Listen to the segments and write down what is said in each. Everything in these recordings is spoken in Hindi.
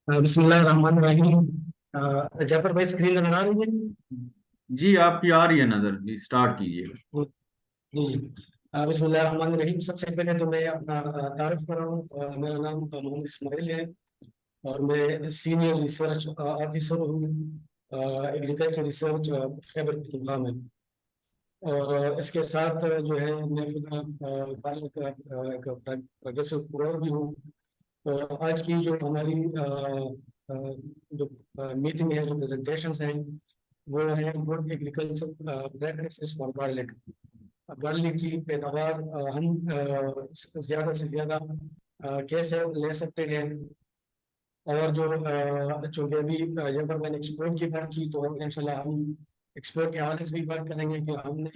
बिस्मिल्लाह रहमान रहीम। जाफर भाई स्क्रीन नजर आ रही है? जी, आपकी आ रही है नजर। जी, स्टार्ट कीजिए। जी जी। बिस्मिल्लाह रहमान रहीम। सबसे पहले तो मैं अपना तारुफ कर रहा हूँ। मेरा नाम मोहम्मद इस्माइल है और मैं सीनियर रिसर्च ऑफिसर हूँ एग्रीकल्चर रिसर्च खैबर पख्तूनख्वा में। और इसके साथ जो है मैं खुद एक प्रोफेसर कुरैर भी हूँ। तो आज की जो हमारी जो मीटिंग है, जो प्रेजेंटेशन है, वो है good agriculture practices for garlic. Garlic की पैदावार हम ज़्यादा से ज़्यादा कैसे ले सकते हैं। और जो अभी जब तक मैंने एक्सपोर्ट की बात की, तो इंशाल्लाह हम एक्सपोर्ट के हवाले से भी बात करेंगे कि हमने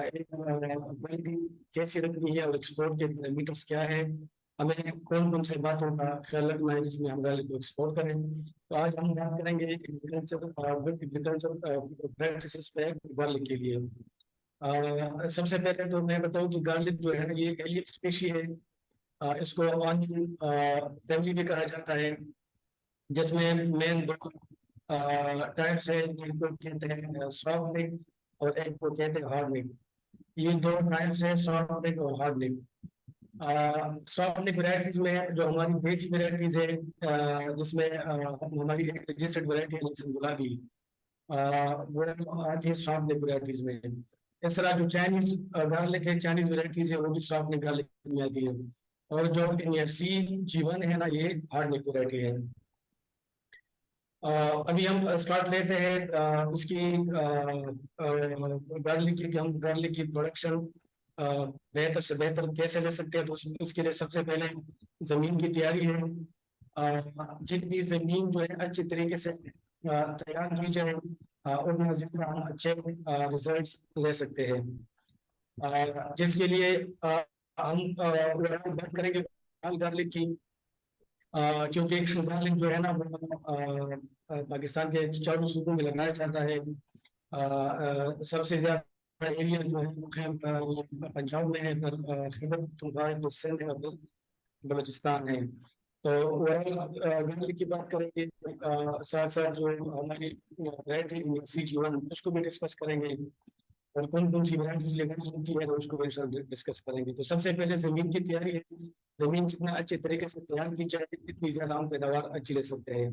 एक क्वालिटी कैसी रखनी है और एक्सपोर्ट के पैरामीटर्स क्या है। हमें कौन कौन से बातों का ख्याल रखना है जिसमें हम गार्लिक को एक्सपोर्ट करें। तो आज हम बात करेंगे एग्रीकल्चर गुड एग्रीकल्चर प्रैक्टिसेस पे गार्लिक के लिए। सबसे पहले तो मैं बताऊं कि गार्लिक जो है ये एलियन स्पेशी है। इसको ऑनियन फैमिली भी कहा जाता है, जिसमें मेन दो टाइप्स है जिनको कहते हैं सॉफ्ट लिप और एक को कहते हैं हार्ड लिप। ये दो टाइप्स है, सॉफ्ट लिप और hard lip. Soft lip varieties में जो हमारी देसी वेराइटीज है, जिसमें हमारी एक रजिस्टर्ड वेराइटी है जैसे गुलाबी, वो आती है सॉफ्ट लिप वेराइटीज में। इस तरह जो चाइनीज गार्लिक है, चाइनीज वेराइटीज है, वो भी सॉफ्ट लिप गार्लिक में आती है। और जो एनएफसी जीवन है ना, ये हार्ड लिप वेराइटी है। अभी हम स्टार्ट लेते हैं उसकी गार्लिक की, कि हम गार्लिक की प्रोडक्शन बेहतर से बेहतर कैसे ले सकते हैं। तो उसके लिए सबसे पहले जमीन की तैयारी है। जितनी जमीन जो है अच्छी तरीके से तैयार की जाए, उतना ज्यादा हम अच्छे रिजल्ट्स ले सकते हैं। जिसके लिए हम बात करेंगे गार्लिक की। क्योंकि गार्लिक जो है ना, वो पाकिस्तान के 14 सूबों में लगाया जाता है। सबसे ज्यादा एरिया जो है वो पंजाब में है, फिर खैबर पख्तूनख्वा है, फिर सिंध है, और फिर बलूचिस्तान है। तो ओवरऑल गार्लिक की बात करेंगे, साथ साथ जो हमारी वैरायटी सी जीवन उसको भी डिस्कस करेंगे, और कौन कौन सी वैरायटीज लगानी होती है तो उसको भी डिस्कस करेंगे। तो सबसे पहले जमीन की तैयारी है। जमीन जितना अच्छे तरीके से तैयार की जाए, इतनी ज्यादा हम पैदावार अच्छी ले सकते हैं।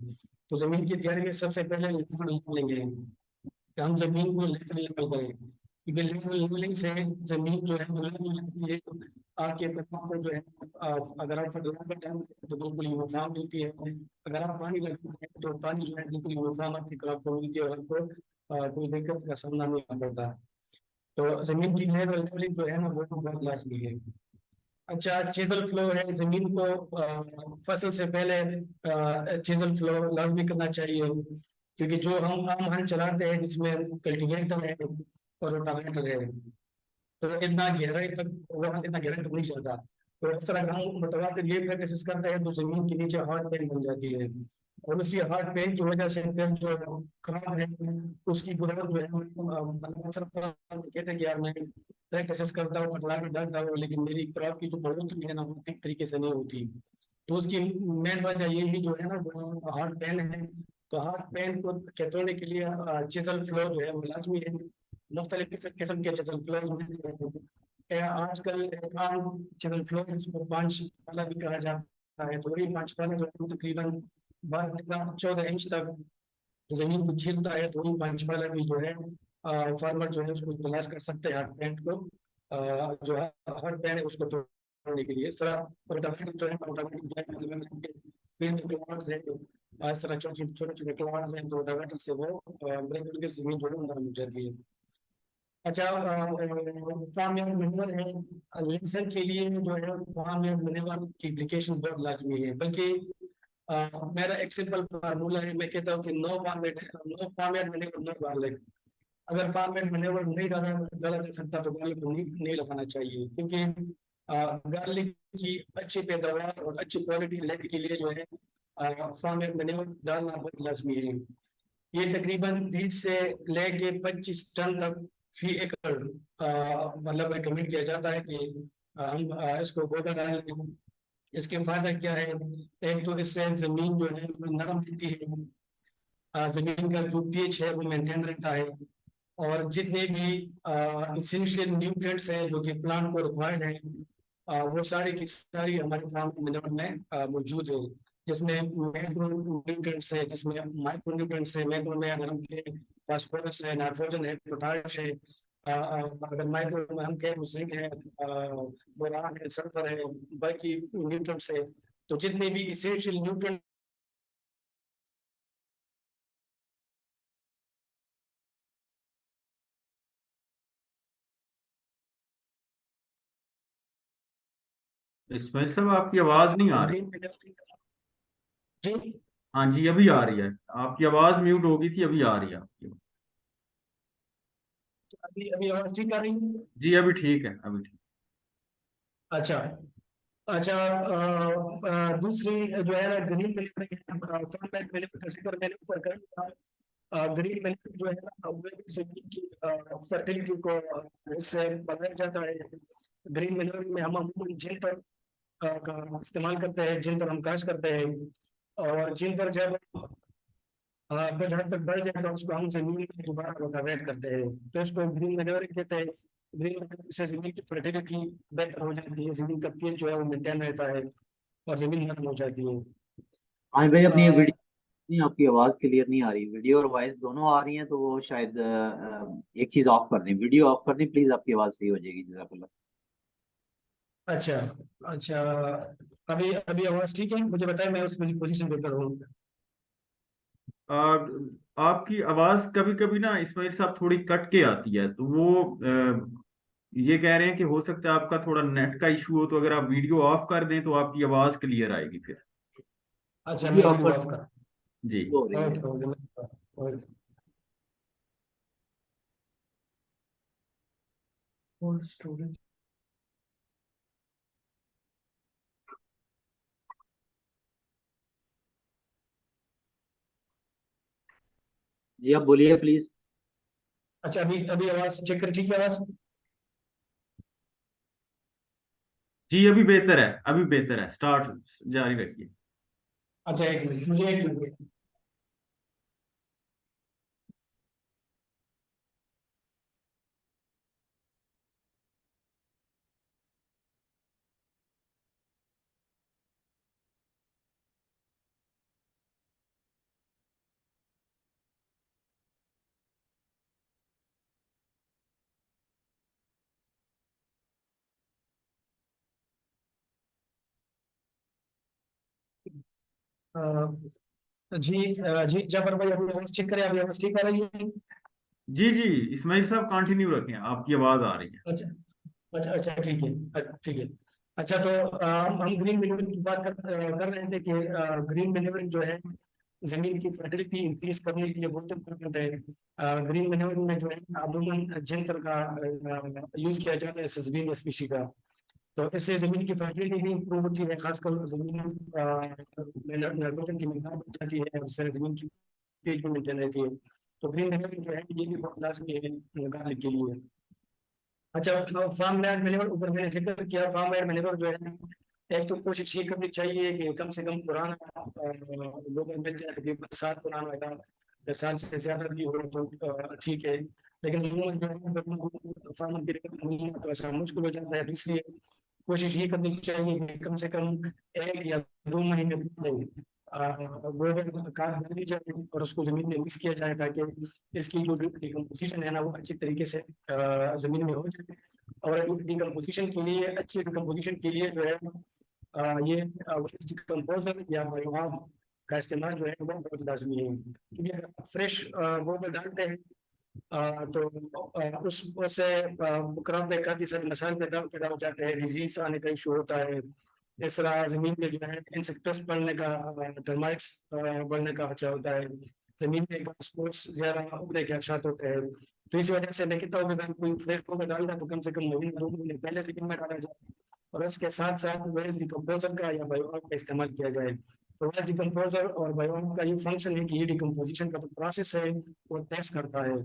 तो जमीन की तैयारी में सबसे पहले लेवल लेंगे कि हम जमीन को लेवल लेवल करें, क्योंकि लेवल लेवलिंग से जमीन जो है वो लेवल हो जाती है। तो आपके पत्तों को जो है अगर आप फर्टिलाइजर डालते हैं तो बिल्कुल यूनिफॉर्म मिलती है। अगर आप पानी लगाते हैं तो पानी जो है बिल्कुल यूनिफॉर्म आपकी क्रॉप को मिलती है, और आपको कोई दिक्कत का सामना नहीं करना पड़ता। तो जमीन की लेवलिंग जो है ना, वो बहुत लाजमी है। अच्छा, चीजल फ्लो है। जमीन को फसल से पहले चीजल फ्लो लाजमी करना चाहिए, क्योंकि जो हम आम हल चलाते हैं जिसमें कल्टीवेटर है और रोटावेटर है, तो इतना गहराई तक नहीं जाता। तो इस तरह हम मुतवातिर ये प्रैक्टिस करते हैं तो जमीन के नीचे हार्ड पैन बन जाती है। और उसी हार्ड पैन की वजह से फिर जो खराब है उसकी ग्रोथ जो है मतलब सिर्फ कहते हैं कि यार मैं प्रैक्टिस करता हूँ, फर्टिलाइजर डालता हूँ, लेकिन मेरी क्रॉप की जो बढ़ोतरी है ना, वो ठीक तरीके से नहीं होती। तो उसकी मेन वजह ये भी जो है ना, वो हार्ड पैन है। तो हार्ड पैन को खतोड़ने के लिए चिजल फ्लोर जो है वो लाजमी है। मुख्तलिफ किस्म के चिजल फ्लोर आजकल आम चिजल फ्लोर, जिसको पांच वाला भी कहा जाता है, तो ये पांच वाला जो है तकरीबन 12 14 इंच तक जमीन को छीलता है। तो वही पांच वाला भी जो है फार्मर जो है उसको तलाश कर सकते हैं हार्ड पैन को, जो है हार्ड पैन है उसको तोड़ने के लिए। इस तरह रोटावेटर जो है, रोटावेटर फील्ड क्लॉड्स है, इस तरह छोटे छोटे छोटे क्लॉड्स हैं, तो रोटावेटर से वो ब्रेक करके जमीन जो है नरम हो जाती है। अच्छा, फार्म यार्ड मैन्योर है। लेंसर के लिए जो है फार्म यार्ड मैन्योर की एप्लीकेशन बहुत लाजमी है। बल्कि मेरा एक सिंपल फार्मूला है, मैं कहता हूँ कि no farm yard manure no garlic. अगर फार्म यार्ड मैन्योर नहीं डाला जा सकता तो गार्लिक को नहीं लगाना चाहिए, क्योंकि गार्लिक की अच्छी पैदावार और अच्छी क्वालिटी लेने के लिए जो है फार्म एड मैन्योर डालना बहुत लाजमी है। ये तकरीबन 20 से लेके 25 टन तक फी एकड़ मतलब रिकमेंड किया जाता है कि हम इसको पौधा डालें। इसके फायदा क्या है? एक तो इससे जमीन जो है वो नरम रहती है, जमीन का जो पीएच है वो मेंटेन रहता है, और जितने भी इसेंशियल न्यूट्रिएंट्स हैं जो कि प्लांट को रिक्वायर्ड है, वो सारी की सारी हमारे फार्म मिनरल में मौजूद है। जिसमें मैक्रो न्यूट्रिएंट्स है, जिसमें माइक्रो न्यूट्रिएंट्स है। मैक्रो में अगर हम कहें फास्फोरस है, नाइट्रोजन है, पोटाश है। अगर माइक्रो में हम कहें तो जिंक है, बोरान है, सल्फर है, बाकी न्यूट्रिएंट्स है। तो जितने भी इसेंशियल न्यूट्रिएंट इस्माइल साहब आपकी आवाज नहीं आ रही। ग्रीन मिनरल जी। हाँ जी अभी आ रही है। आपकी आवाज म्यूट हो गई थी, अभी आ रही है आपकी आवाज। अभी अभी आवाज ठीक आ रही है? जी अभी ठीक है, अभी ठीक। अच्छा। अच्छा, दूसरी जो है ना ग्रीन मिलेट मैंने ऊपर कर ग्रीन मिलेट जो है ना वो भी जमीन की फर्टिलिटी को इससे बढ़ाया जाता है। ग्रीन मिलेट में हम अमूमन जिंतर का इस्तेमाल करते हैं, जिंतर हम काश करते हैं। और जिंतर जब कुछ हद तक बढ़ जाए तो उसको हम जमीन में दोबारा रोटावेट करते हैं, तो इसको ग्रीन मैन्योरिंग कहते हैं। ग्रीन मैन्योरिंग से जमीन की फर्टिलिटी बेहतर हो जाती है, जमीन का पीएच जो है वो मेंटेन रहता है, और जमीन नरम हो जाती है। हाँ भाई, अपनी ये अ, वीडियो नहीं, आपकी आवाज क्लियर नहीं आ रही। वीडियो और वॉइस दोनों आ रही हैं, तो वो शायद एक चीज ऑफ कर दें, वीडियो ऑफ कर दें प्लीज, आपकी आवाज सही हो जाएगी। जज़ाकल्लाह। अच्छा। अच्छा, अभी अभी आवाज ठीक है? मुझे बताएं, मैं उस पोजीशन पे रहूँ। और आपकी आवाज कभी कभी ना इस्माइल साहब थोड़ी कट के आती है, तो वो ये कह रहे हैं कि हो सकता है आपका थोड़ा नेट का इशू हो, तो अगर आप वीडियो ऑफ कर दें तो आपकी आवाज क्लियर आएगी फिर। अच्छा, वीडियो मैं ऑफ वीडियो कर ऑफ कर। जी। हो रही है। Okay okay okay. स्टूडेंट। जी आप बोलिए प्लीज। अच्छा, अभी अभी आवाज चेक कर, ठीक है आवाज? जी अभी बेहतर है, अभी बेहतर है। स्टार्ट जारी रखिए। अच्छा, एक मिनट, मुझे एक मिनट। जी जी जाफर भाई, अभी आवाज चेक करें, अभी आवाज ठीक आ रही है? जी जी इस्माइल साहब कंटिन्यू रखें, आपकी आवाज आ रही है। अच्छा अच्छा अच्छा, ठीक है। ठीक है। अच्छा, तो हम ग्रीन मैन्योरिंग की बात कर रहे थे कि ग्रीन मैन्योरिंग जो है जमीन की फर्टिलिटी इंक्रीज करने के लिए बहुत इम्पोर्टेंट है। ग्रीन मैन्योरिंग में जो है अमूमन जिंतर का यूज किया जाता है, सजवीन स्पीशी का। तो इससे जमीन की फर्टिलिटी भी इंप्रूव होती है, खासकर जमीन में नाइट्रोजन की मिकदार बढ़ जाती है, और इससे जमीन की पीएच भी मेंटेन रहती है। तो ग्रीन मैन्योरिंग जो है ये भी बहुत लाजमी है गार्लिक के लिए। अच्छा, फार्म लैंड मैन्योर ऊपर मैंने जिक्र किया। फार्म लैंड मैन्योर जो है, एक तो कोशिश ये करनी चाहिए कि कम से कम पुराना गोबर मिल जाए, तकरीबन 7 पुराना होगा। 10 साल से ज्यादा भी हो तो ठीक है, लेकिन अमूमन जो है फार्मर के लिए तो ऐसा मुश्किल हो जाता है। तो इसलिए कोशिश ये करनी चाहिए कि कम से कम 1 या 2 महीने पहले गोबर खाद डाली जाए और उसको जमीन में मिक्स किया जाए, ताकि इसकी जो डिकम्पोजिशन है ना वो अच्छी तरीके से जमीन में हो जाए। और डिकम्पोजिशन के लिए, अच्छी डिकम्पोजिशन के लिए जो है ये वेस्ट डिकम्पोजर या बायोमास का इस्तेमाल जो है वो बहुत लाजमी है। क्योंकि अगर फ्रेश गोबर डालते हैं तो उस उससे क्रॉप में काफी सारे मसाइल पैदा हो जाते हैं, डिजीज आने का इशू होता है। इस तरह जमीन में जो है इंसेक्ट्स बढ़ने का, टर्माइट्स बढ़ने का खतरा होता है। जमीन में घास ज्यादा उगने के खदशात होते हैं। तो इस वजह से मैं कहता हूँ कि अगर कोई फ्रेश गोबर डाल रहा है तो कम से कम महीने 2 महीने पहले से में डाला जाए, और उसके साथ साथ वेस्ट डिकम्पोजर का या बायोमास का इस्तेमाल किया जाए। तो वह डिकम्पोजर और बायोम का ये फंक्शन है कि ये डिकम्पोजिशन का जो प्रोसेस है वो टेस्ट करता है।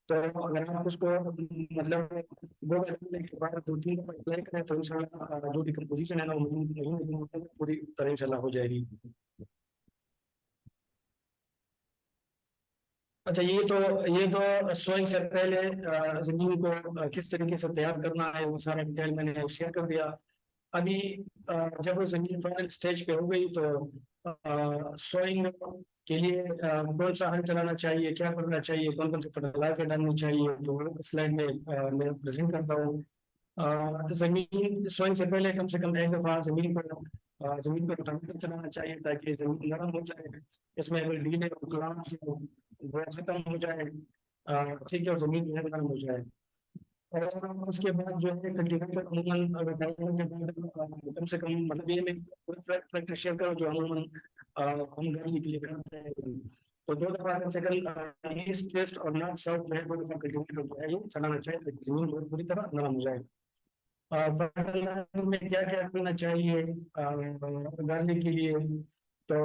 तो अगर आप उसको मतलब गो करने के बाद 2-3 दफा अप्लाई करें तो इंशाल्लाह जो डिकम्पोजिशन है ना वो महीने में पूरी तरह इंशाल्लाह हो जाएगी। अच्छा, ये तो सोइंग से पहले जमीन को किस तरीके से तैयार करना है वो सारा डिटेल मैंने शेयर कर दिया। अभी जब वो जमीन फाइनल स्टेज पे हो गई तो सोइंग के लिए कौन सा हल चलाना चाहिए, क्या करना चाहिए, कौन कौन से फर्टिलाइजर डालनी चाहिए, तो स्लाइड में मैं प्रेजेंट करता हूँ। जमीन सोइंग से पहले कम से कम एक दफा जमीन पर रोटावेटर चलाना चाहिए ताकि जमीन नरम हो जाए, इसमें अगर ढीले प्लांट्स वो खत्म हो जाए, ठीक है, और जमीन जो है नरम हो जाए। और उसके बाद जो है कल्टीवेटर अमूमन अगर डालने के बाद कम से कम मतलब ये मैं फैक्टर शेयर करूँ जो अमूमन हम घर के लिए करते हैं, तो 2 दफा कम से कम ईस्ट वेस्ट और नॉर्थ साउथ जो है 2 दफा कल्टीवेटर जो है ये चलाना चाहिए ताकि जमीन जो है पूरी तरह नरम हो जाए। फर्टिलाइजर में क्या क्या करना चाहिए उगाने के लिए, तो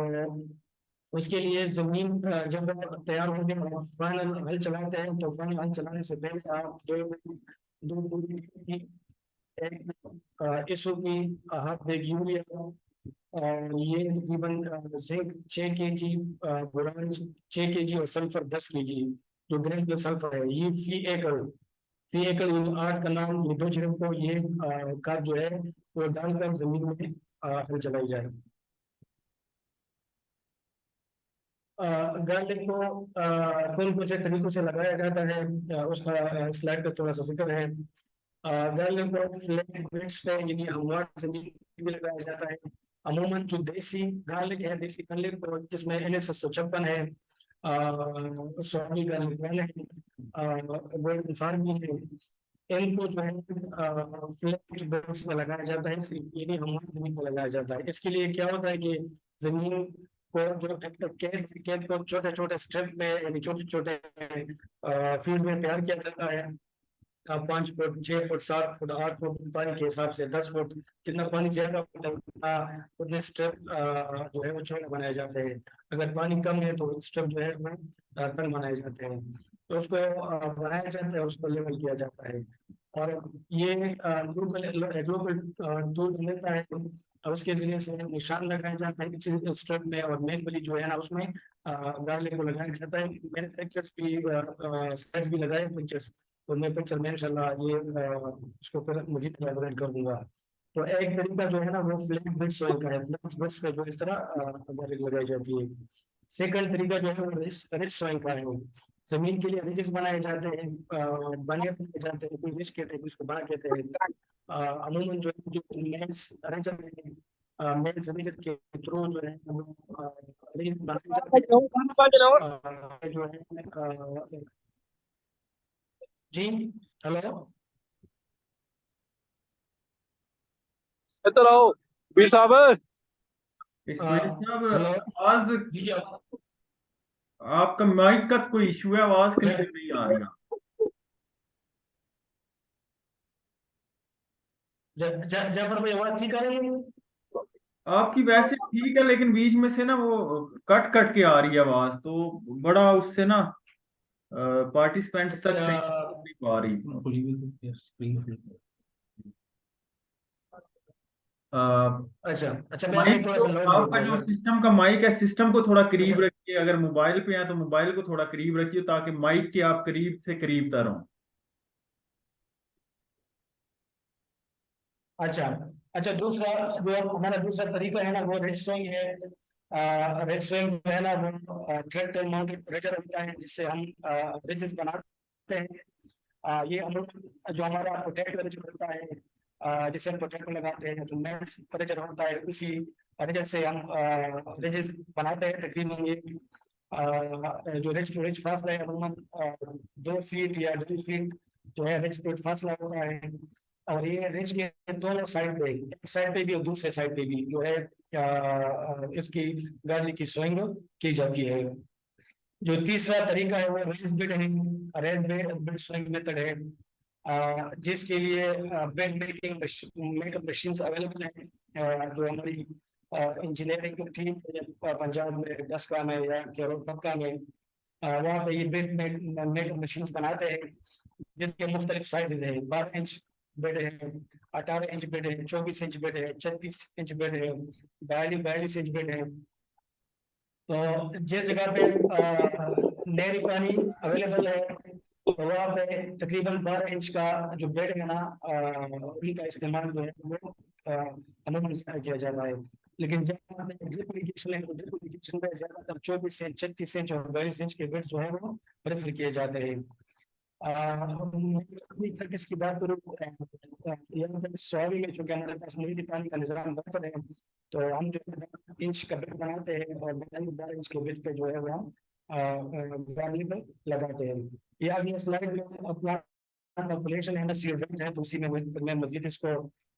उसके लिए जमीन जब तैयार होंगे फाइनल हल चलाते हैं तो फाइनल हल चलाने से पहले आप दो दो एक एसओपी, हाफ बैग यूरिया, और ये तकरीबन जिंक 6 kg, बोरान 6 kg और सल्फर 10 kg, जो ग्रेनुलर सल्फर है ये फी एकड़ इन 8 कनाल ये 2 छिड़कों ये खाद जो है वो डालकर जमीन में हल चलाई जाए। गार्लिक को कौन कौन से तरीकों से लगाया जाता है उसका स्लाइड पे थोड़ा सा जिक्र है। गार्लिक को फ्लैट बिट्स पे यानी हमवार जमीन पे भी लगाया जाता है। अमूमन जो देसी गार्लिक है, देसी गार्लिक को जिसमें NS-156 है, स्वामी गार्लिक वाले है, गोल्डन फार्मी है, इनको जो है फ्लैट बिट्स में लगाया जाता है, यानी हमवार जमीन पे लगाया जाता है। इसके लिए क्या होता है कि जमीन को जो खेत को छोटे छोटे स्ट्रिप में यानी छोटे छोटे फील्ड में तैयार किया जाता है। 5 फुट, 6 फुट, 7 फुट, 8 फुट पानी के हिसाब से 10 फुट, जितना पानी ज्यादा होता है उतने स्ट्रिप जो है वो छोटे बनाए जाते हैं। अगर पानी कम है तो स्ट्रिप जो है वो तंग बनाए जाते हैं, तो उसको बनाया जाता है, उसको लेवल किया जाता है। और ये लोकल दूध मिलता है, और उसके जरिए से निशान लगाया जाता है किसी स्ट्रिप में, और मैनुअली जो है ना उसमें गार्लिक को लगाया जाता है। मैंने पिक्चर्स भी स्केच भी लगाए पिक्चर्स, तो मैं पिक्चर में इंशाल्लाह ये उसको फिर मजीद एलाबोरेट कर दूंगा। तो एक तरीका जो है ना वो फ्लैट बिट्स का है, फ्लैट बिट्स पे जो इस तरह गार्लिक लगाई जाती है। सेकंड तरीका जो है वो रिच सॉइल का है। जमीन के लिए रिजेस बनाए जाते हैं, बने बनाए जाते हैं, कोई रिच कहते हैं, कुछ को बना कहते हैं। अमूमन जो है जो मेंस रेजर है, मेंस रेजर के थ्रू जो है वो रिजेस बनाए जाते हैं। जो है जी, हेलो, इधर आओ बीर साहब। इस्माइल साहब, हेलो आवाज, जी जी, आपका माइक का कोई इशू है, आवाज क्लियर नहीं आ रही। जाफर भाई आवाज ठीक आ रही है? आपकी वैसे ठीक है लेकिन बीच में से ना वो कट कट के आ रही है आवाज, तो बड़ा उससे ना पार्टिसिपेंट्स तक अच्छा सही नहीं पा रही। अच्छा अच्छा, मैं माइक थोड़ा को, सा नोट आपका बोलता जो हूँ। सिस्टम का माइक है, सिस्टम को थोड़ा अच्छा करीब रखिए। अगर मोबाइल पे हैं तो मोबाइल को थोड़ा करीब रखिए ताकि माइक के आप करीब से करीब तर हो। अच्छा अच्छा, दूसरा जो हमारा दूसरा तरीका है ना वो रेड सोइंग है। रेड सोइंग जो है ना वो ट्रैक्टर माउंटेड रेजर होता है जिससे हम रिजेस बनाते हैं। ये हम जो हमारा प्रोटेक्टर रेजर होता है, जिससे हम प्रोटेक्टर लगाते हैं, जो मेंस रेजर होता है उसी रेजर से हम रिजेस बनाते हैं। तकरीबन ये जो रिज टू रिज फासला है अमूमन 2 फीट या 2 फीट जो है रिज टू फासला होता है। और ये रिज के दोनों साइड पे, एक साइड पे भी और दूसरे साइड पे भी जो है इसकी गार्लिक की सोइंग की जाती है। जो तीसरा तरीका है वो रेज बिड है, रेज बिड सोइंग मेथड है, जिसके लिए bed making makeup machines available हैं, जो हमारी इंजीनियरिंग की टीम पंजाब में डस्का में या पक्का में वहाँ पे ये बेड मेकर मशीन बनाते हैं जिसके मुख्तलिफ साइजेज हैं। 12 इंच बेड है, 18 इंच बेड है, 24 इंच बेड है, 36 इंच बेड है, 42 इंच बेड है। तो जिस जगह पे नहरी पानी अवेलेबल है तो वहाँ पे तकरीबन 12 इंच का जो बेड है ना उनका इस्तेमाल जो है वो अमूमन किया जाता है। लेकिन जब ड्रिप इरिगेशन है तो ड्रिप इरिगेशन में ज्यादातर 24 इंच, 36 इंच और 42 इंच के बेड जो है वो प्रेफर किए जाते हैं। अपनी प्रैक्टिस की बात करूँ यहाँ पे सॉइल में चूंकि हमारे पास नहरी पानी का निजाम बेहतर है तो हम जो 12 इंच का बेड बनाते हैं और 12 इंच के बेड पे जो है वो हम गार्डनिंग में लगाते हैं। ये अगली स्लाइड में अपना पॉपुलेशन है ना सीवेंट है तो उसी में मैं मजीद इसको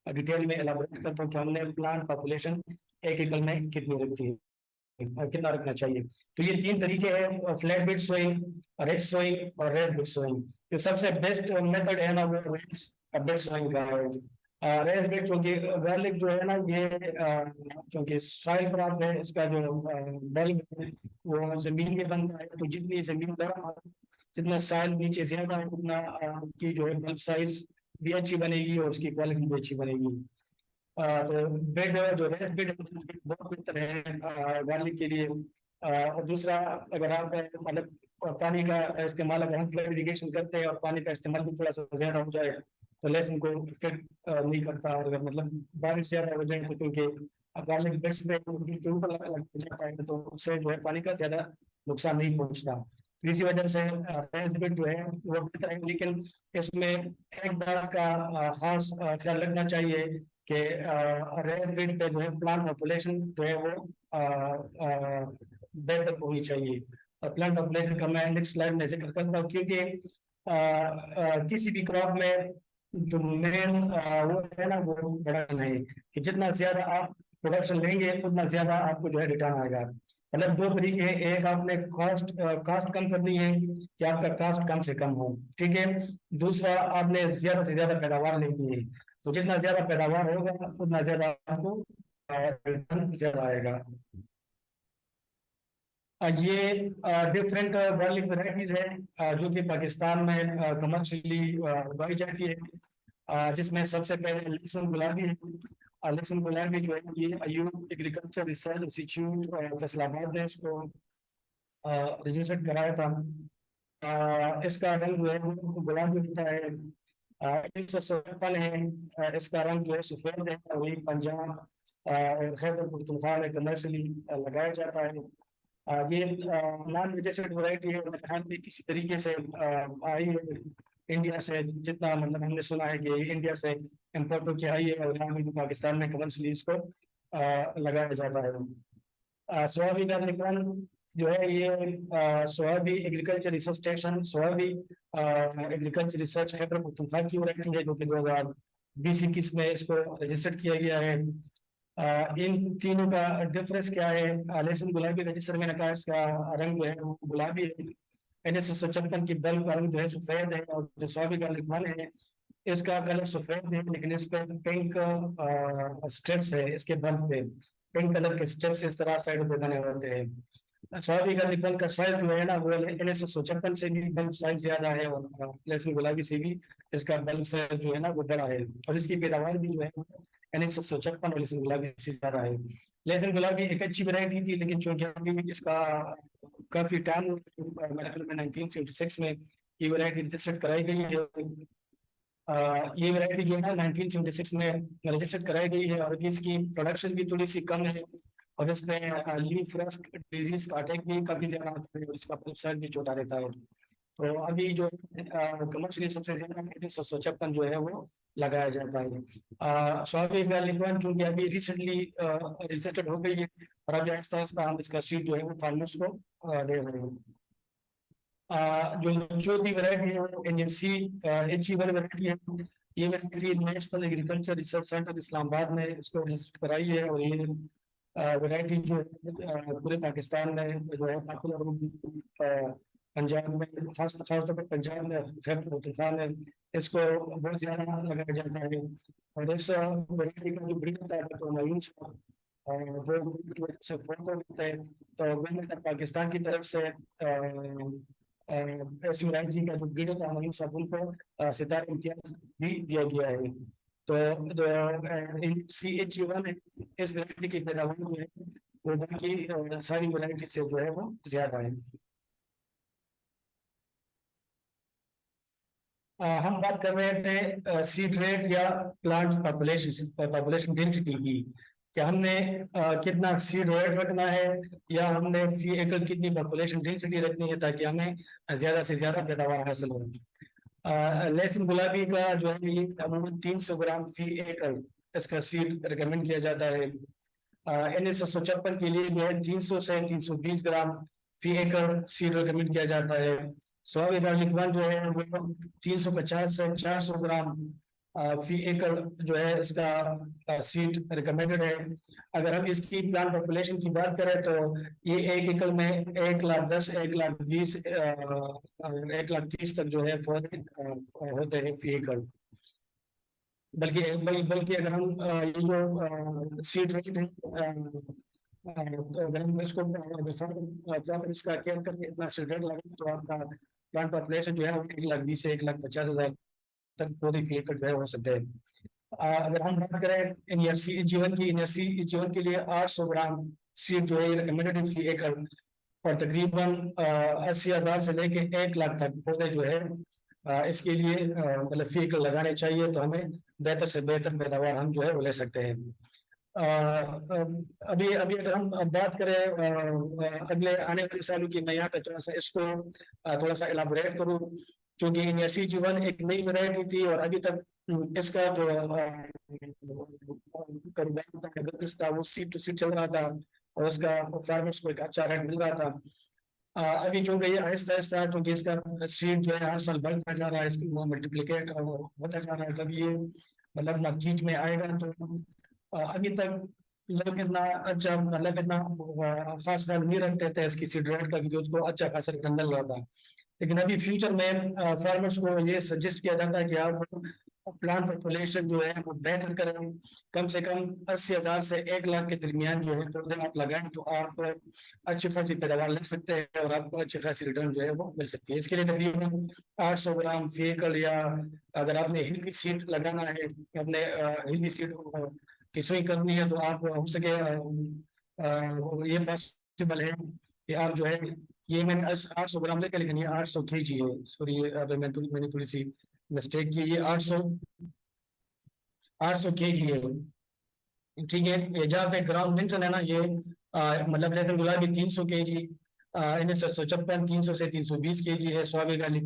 डिटेल में एलाबोरेट करता हूँ कि हमने प्लांट पॉपुलेशन एक एकड़ में कितनी रखी है, कितना रखना चाहिए। तो ये 3 तरीके हैं, flat bed sowing, raised sowing और रेड बेड सोइंग। तो सबसे बेस्ट मेथड है ना वो रेड बेड सोइंग का है। रेड बेड क्योंकि गार्लिक जो है ना ये क्योंकि सॉइल खराब है, इसका जो बल्ब है वो जमीन में बनता है तो जितनी जमीन गर्म है जितना सॉइल नीचे ज्यादा है उतना की जो है बल्ब साइज भी अच्छी बनेगी और उसकी क्वालिटी भी अच्छी बनेगी। तो बेड जो रेड बेड बहुत बेहतर है गार्लिक के लिए। और दूसरा अगर आप मतलब पानी का इस्तेमाल अगर हम फ्लड इरिगेशन करते हैं और पानी का इस्तेमाल भी थोड़ा सा ज्यादा हो जाए तो लहसुन को इफेक्ट नहीं करता। और अगर मतलब बारिश ज्यादा हो जाए तो क्योंकि गार्लिक बेड्स में के ऊपर लग जाता है तो उससे जो है पानी का ज्यादा नुकसान नहीं पहुंचता। इसी वजह से रेड बेड जो है वो बेहतर है। लेकिन इसमें एक बात का खास ख्याल रखना चाहिए कि रेड बेड पे जो है प्लांट पॉपुलेशन जो है वो बेहतर होनी चाहिए। और प्लांट पॉपुलेशन का मैं नेक्स्ट स्लाइड में जिक्र करता हूँ क्योंकि किसी भी क्रॉप में जो मेन वो है ना वो प्रोडक्शन है कि जितना ज्यादा आप प्रोडक्शन लेंगे उतना ज्यादा आपको जो है रिटर्न आएगा। मतलब 2 तरीके हैं, एक आपने कास्ट कम करनी है कि आपका कास्ट कम से कम हो, ठीक है। दूसरा आपने ज्यादा से ज्यादा पैदावार लेनी है तो जितना ज्यादा पैदावार होगा उतना ज्यादा आपको रिटर्न ज्यादा आएगा। ये डिफरेंट गार्लिक वैरायटीज है जो कि पाकिस्तान में कमर्शियली उगाई जाती है। जिसमें सबसे पहले लहसुन गुलाबी है। लहसुन गुलाबी जो है ये Ayub agriculture research institute Faisalabad ने इसको रजिस्टर्ड कराया था। इसका रंग जो है वो गुलाबी होता है। 1957 है। इसका रंग जो है सफेद है। वही पंजाब और खैबर पख्तूनख्वा में कमर्शियली लगाया जाता है। ये नॉन रजिस्टर्ड वैरायटी है। ध्यान में किसी तरीके से आई है इंडिया से, जितना मतलब हमने सुना है कि इंडिया से इम्पोर्ट होकर आई है और यहाँ भी पाकिस्तान में कमर्शियली इसको लगाया जाता है। सोयाबीन का निकलन जो है ये soybean agriculture research station soybean agriculture research Khyber Pakhtunkhwa की वैरायटी है जो कि 2020-21 में इसको रजिस्टर्ड किया गया है। इन तीनों का डिफरेंस क्या है? लहसुन गुलाबी रजिस्टर मैंने कहा इसका रंग जो है वो गुलाबी है। 1956 की बल्ब का रंग जो है सफेद है और जो सोयाबी का लिखवान है इसका कलर सफेद है लेकिन इस पर पिंक स्ट्रिप्स है। इसके बल्ब पे पिंक कलर के स्ट्रिप्स इस तरह साइड पे बने होते हैं। सोयाबी का निकल का साइज जो है ना वो 1956 से भी बल्ब साइज ज्यादा है और लहसुन गुलाबी से भी इसका बल्ब साइज जो है ना वो बड़ा है और इसकी पैदावार भी जो है 1956 और लहसुन गुलाबी से ज्यादा है। लहसुन गुलाबी एक अच्छी वैरायटी थी लेकिन चूंकि अभी इसका काफी टाइम मेरे ख्याल में 1976 में ये वैरायटी रजिस्टर्ड कराई गई है। ये वैरायटी जो है ना 1976 में रजिस्टर्ड कराई गई है और अभी इसकी प्रोडक्शन भी थोड़ी सी कम है और इसमें लीफ रस्ट डिजीज का अटैक भी काफी ज्यादा आता है और इसका प्रोसेस भी छोटा रहता है। तो अभी जो कमर्शियली सबसे ज्यादा 1956 जो है वो लगाया जाता है। स्वाभाविक लिक्वान चूंकि अभी रिसेंटली रजिस्टर्ड हो गई है और अभी आहिस्ता आहिस्ता हम इसका सीड जो है वो फार्मर्स को दे रहे हैं। जो चौथी वैरायटी है वो NMC HE वाली वैरायटी है। ये variety national agriculture research centre Islamabad ने इसको रजिस्टर कराई है और ये वैरायटी जो पूरे पाकिस्तान में जो है पॉपुलर पंजाब में खास तौर पर पंजाब में खैबर पख्तूनख्वा में इसको बहुत ज्यादा लगाया जाता है। और इस वैरायटी का जो ब्रीड होता है तो मायूस जो से फोन होता है, तो गवर्नमेंट पाकिस्तान की तरफ से एसयूराई जी का जो वीडियो था मयूर साहब उनको सितारा इम्तियाज भी दिया गया है। तो CH1 है, इस वैरायटी की पैदावार जो है वो बाकी सारी वैरायटी से जो है वो ज्यादा है। हम बात कर रहे थे सीड रेट या प्लांट पॉपुलेशन डेंसिटी की, कि हमने कितना सीड रेट रखना है या हमने फी एकड़ कितनी पॉपुलेशन डेंसिटी रखनी है ताकि हमें ज्यादा से ज्यादा पैदावार हासिल हो। लहसुन गुलाबी का जो है ये अमूमन 300 ग्राम फी एकड़ इसका सीड रिकमेंड किया जाता है। NS-156 के लिए जो है 300 से 320 ग्राम फी एकड़ सीड रिकमेंड किया जाता है। सोयाबीन गार्लिक जो है वो 350 से 400 ग्राम फी एकड़ जो है इसका सीड रिकमेंडेड है। अगर हम इसकी प्लांट पॉपुलेशन की बात करें तो ये 1 एकड़ में 1,10,000, 1,20,000, 1,30,000 तक जो है पौधे होते हैं फी एकड़। बल्कि अगर हम ये जो सीड रेट है तो अगर हम इसको प्रॉपर इसका केयर करके इतना सीड रेट लगाए तो आपका प्लांट पॉपुलेशन जो है 1,20,000 से 1,50,000 तक पौधे फी एकड़ जो है हो सकते हैं। अगर हम बात करें इनर्सी जीवन के लिए 800 ग्राम सीड जो है रिकमेंडेड है फी एकड़, और तकरीबन 80,000 से लेके 1,00,000 तक पौधे जो है इसके लिए मतलब फी एकड़ लगाने चाहिए, तो हमें बेहतर से बेहतर पैदावार हम जो है वो ले सकते हैं। अभी अभी अगर हम बात करें अगले आने वाले सालों की, मैं यहाँ पे थोड़ा सा इसको थोड़ा सा इलाबोरेट करूँ, क्योंकि इनर्सी जीवन एक नई वैरायटी थी और अभी तक इसका जो कारोबार था वो सीट टू सीट चल रहा था और उसका फार्मर्स को एक अच्छा रेट मिल रहा था। अभी जो गई आहिस्ता आहिस्ता क्योंकि इसका सीट जो है हर साल बढ़ता जा रहा है, इसकी वो मल्टीप्लिकेट होता जा रहा है, तब ये मतलब नतीज में आएगा। तो अभी तक लोग इतना अच्छा मतलब इतना खास ख्याल नहीं रखते थे इसकी सीड रेट का, क्योंकि उसको अच्छा खासा रिटर्न मिल रहा था। लेकिन अभी फ्यूचर में फार्मर्स को ये सजेस्ट किया जाता है कि आप प्लांट पॉपुलेशन जो है वो बेहतर करें, कम से कम 80,000 से 1,00,000 के दरमियान जो है पौधे आप लगाएं तो आप अच्छी खासी पैदावार ले सकते हैं और आपको अच्छी खासी रिटर्न जो है वो मिल सकती है। इसके लिए तकरीबन 800 ग्राम फी एकड़, या अगर आपने हिल सीड लगाना है, अपने हिल सीड की सुई करनी है, तो आप हो सके ये पॉसिबल है कि आप जो है, ये मैंने 800 ग्राम लेकर, लेकिन ये 800 kg है, सॉरी मैंने थोड़ी सी मिस्टेक की, ये 800 kg है, ठीक है। ये जहाँ पे ग्राउंड मेंशन है ना, ये मतलब लहसुन गुलाबी 300 kg, NS-156 300 से 320 kg है, सोयाबीन गार्लिक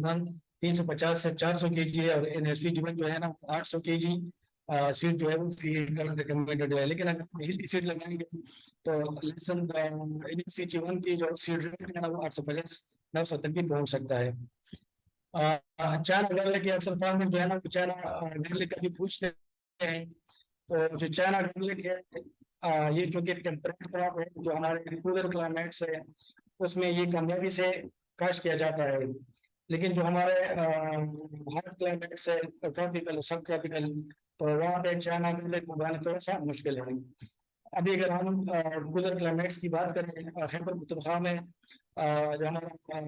350 से 400 kg है, और NRC जीवन जो है ना 800 kg सीड जो है वो फी रिकमेंडेड है। लेकिन अगर हिल सीड लगाएंगे तो लहसुन NRC जीवन की जो सीड रेट है ना वो 850-900 तक भी पहुंच सकता है। चाइना गार्लिक के अक्सर फार्मर जो है ना चाइना गार्लिक का भी पूछते हैं, तो जो चाइना गार्लिक है ये जो कि टेम्परेट क्रॉप है, जो हमारे कूलर क्लाइमेट्स है उसमें ये कामयाबी से काश्त किया जाता है। लेकिन जो हमारे हॉट क्लाइमेट्स है, ट्रॉपिकल सब ट्रॉपिकल, तो वहाँ पे चाइना गार्लिक उगाना थोड़ा सा मुश्किल है। अभी अगर हम कूलर क्लाइमेट्स की बात करें, खैबर पख्तूनख्वा में जो हमारा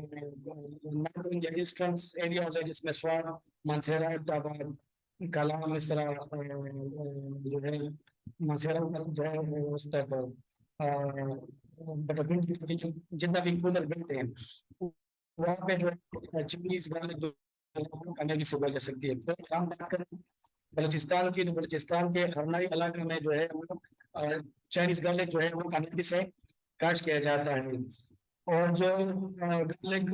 नॉर्दर्न या ईस्टर्न एरियाज है जिसमें स्वार, मानसेरा, एबटाबाद, कलाम, इस तरह जो है मानसेरा जो है उस तरफ बटरफिल्ड जितना भी कूलर बेल्ट है वहाँ पे जो है चाइनीज गार्लिक जो कामयाबी से उगाई जा सकती है। तो हम बात करें बलूचिस्तान की, तो बलूचिस्तान के हरनाई इलाके में जो है वो चाइनीज गार्लिक जो है वो कामयाबी से काश्त किया जाता है। और जो गार्लिक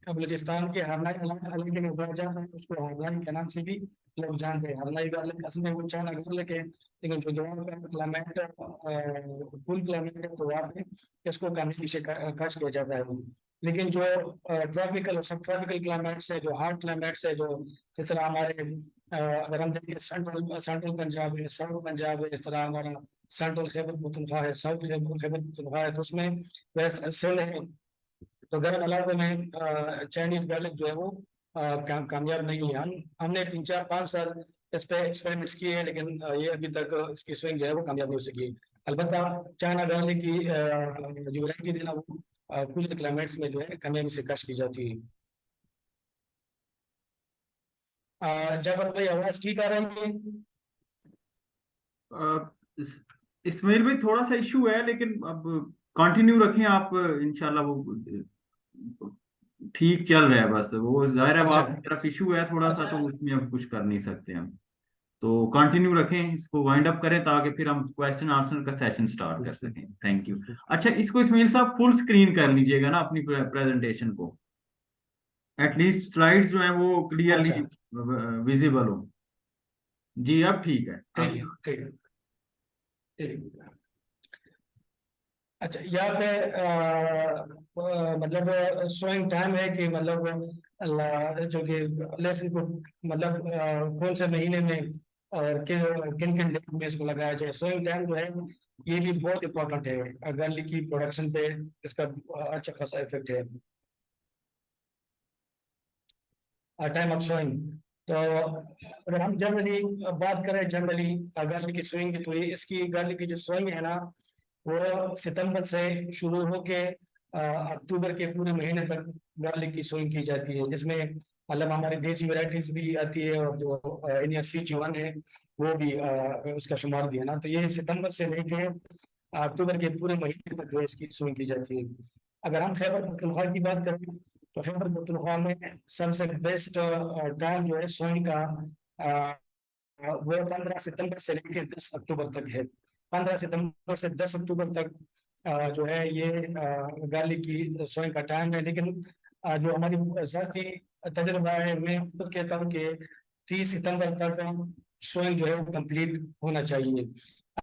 बलूचिस्तान के हरनाई इलाके में उगाया जाता है उसको हरनाई के नाम से भी लोग जानते हैं। हरनाई गार्लिक असल में वो चाइना गार्लिक है, लेकिन जो क्लाइमेट कूल क्लाइमेट है तो वहाँ पे इसको कामयाबी से काश्त किया जाता है। लेकिन जो ट्रॉपिकल और सब ट्रॉपिकल क्लाइमेट्स है, जो हॉट क्लाइमेट्स है, जो जिस तरह हमारे अगर हम देखें सेंट्रल पंजाब है, साउथ पंजाब है, इस तरह हमारा सेंट्रल खैबर पख्तूनख्वा है, साउथ खैबर पख्तूनख्वा है, तो उसमें वैसे सिंध है, तो गर्म इलाकों में चाइनीज गार्लिक जो है वो कामयाब नहीं है। हमने 3-4-5 साल इस पे एक्सपेरिमेंट्स किए हैं, लेकिन ये अभी तक इसकी स्विंग जो है वो कामयाब नहीं हो सकी। अलबत्ता चाइना गार्लिक की जो वैरायटी थी ना वो कूलर क्लाइमेट्स में जो है कामयाबी से काश्त की जाती है। जाफर भाई आवाज ठीक आ रही है? इसमें भी थोड़ा सा इशू है, लेकिन अब कंटिन्यू रखें आप, इंशाल्लाह वो ठीक चल रहा है। बस वो जाहिर है वो अच्छा आपकी तरफ इशू है थोड़ा सा, तो अच्छा उसमें अब कुछ कर नहीं सकते हम। तो कंटिन्यू रखें, इसको वाइंड अप करें ताकि फिर हम क्वेश्चन आंसर का सेशन स्टार्ट कर सकें। Thank you. अच्छा, इसको इस्माइल साहब फुल स्क्रीन कर लीजिएगा ना अपनी प्रेजेंटेशन को, एटलीस्ट स्लाइड्स जो है वो क्लियरली अच्छा विजिबल हो। जी अब ठीक है, ठीक अब है ठीक है ठीक है। अच्छा यहाँ पे मतलब सोइंग टाइम है कि मतलब जो कि लेसन को मतलब कौन से महीने में और किन किन डेट में इसको लगाया जाए। सोइंग टाइम जो है ये भी बहुत इंपॉर्टेंट है गार्लिक की प्रोडक्शन पे, इसका अच्छा खासा इफेक्ट है। टाइम ऑफ सोइंग, तो अगर हम जनरली बात करें जनरली गार्लिक की सोइंग की, तो ये इसकी गार्लिक की जो सोइंग है ना वो सितंबर से शुरू होके अक्टूबर के पूरे महीने तक गार्लिक की सोइंग की जाती है, जिसमें मतलब हमारी देसी वैरायटीज भी आती है और जो इंडियन C1 है वो भी उसका शुमार भी है ना। तो ये सितंबर से लेके अक्टूबर के पूरे महीने तक जो है इसकी सोइंग की जाती है। अगर हम खैबर पख्तूनख्वा की बात करें तो खैबर पख्तूनख्वा में सबसे बेस्ट टाइम जो है सोइंग का वो 15 सितंबर से लेकर 10 अक्टूबर तक है। 15 सितंबर से 10 अक्टूबर तक जो है ये गार्लिक की सोइंग का टाइम है। लेकिन जो हमारी साथी तजुर्बा है, मैं खुद कहता हूँ कि 30 सितंबर तक सोइंग जो है वो कंप्लीट होना चाहिए।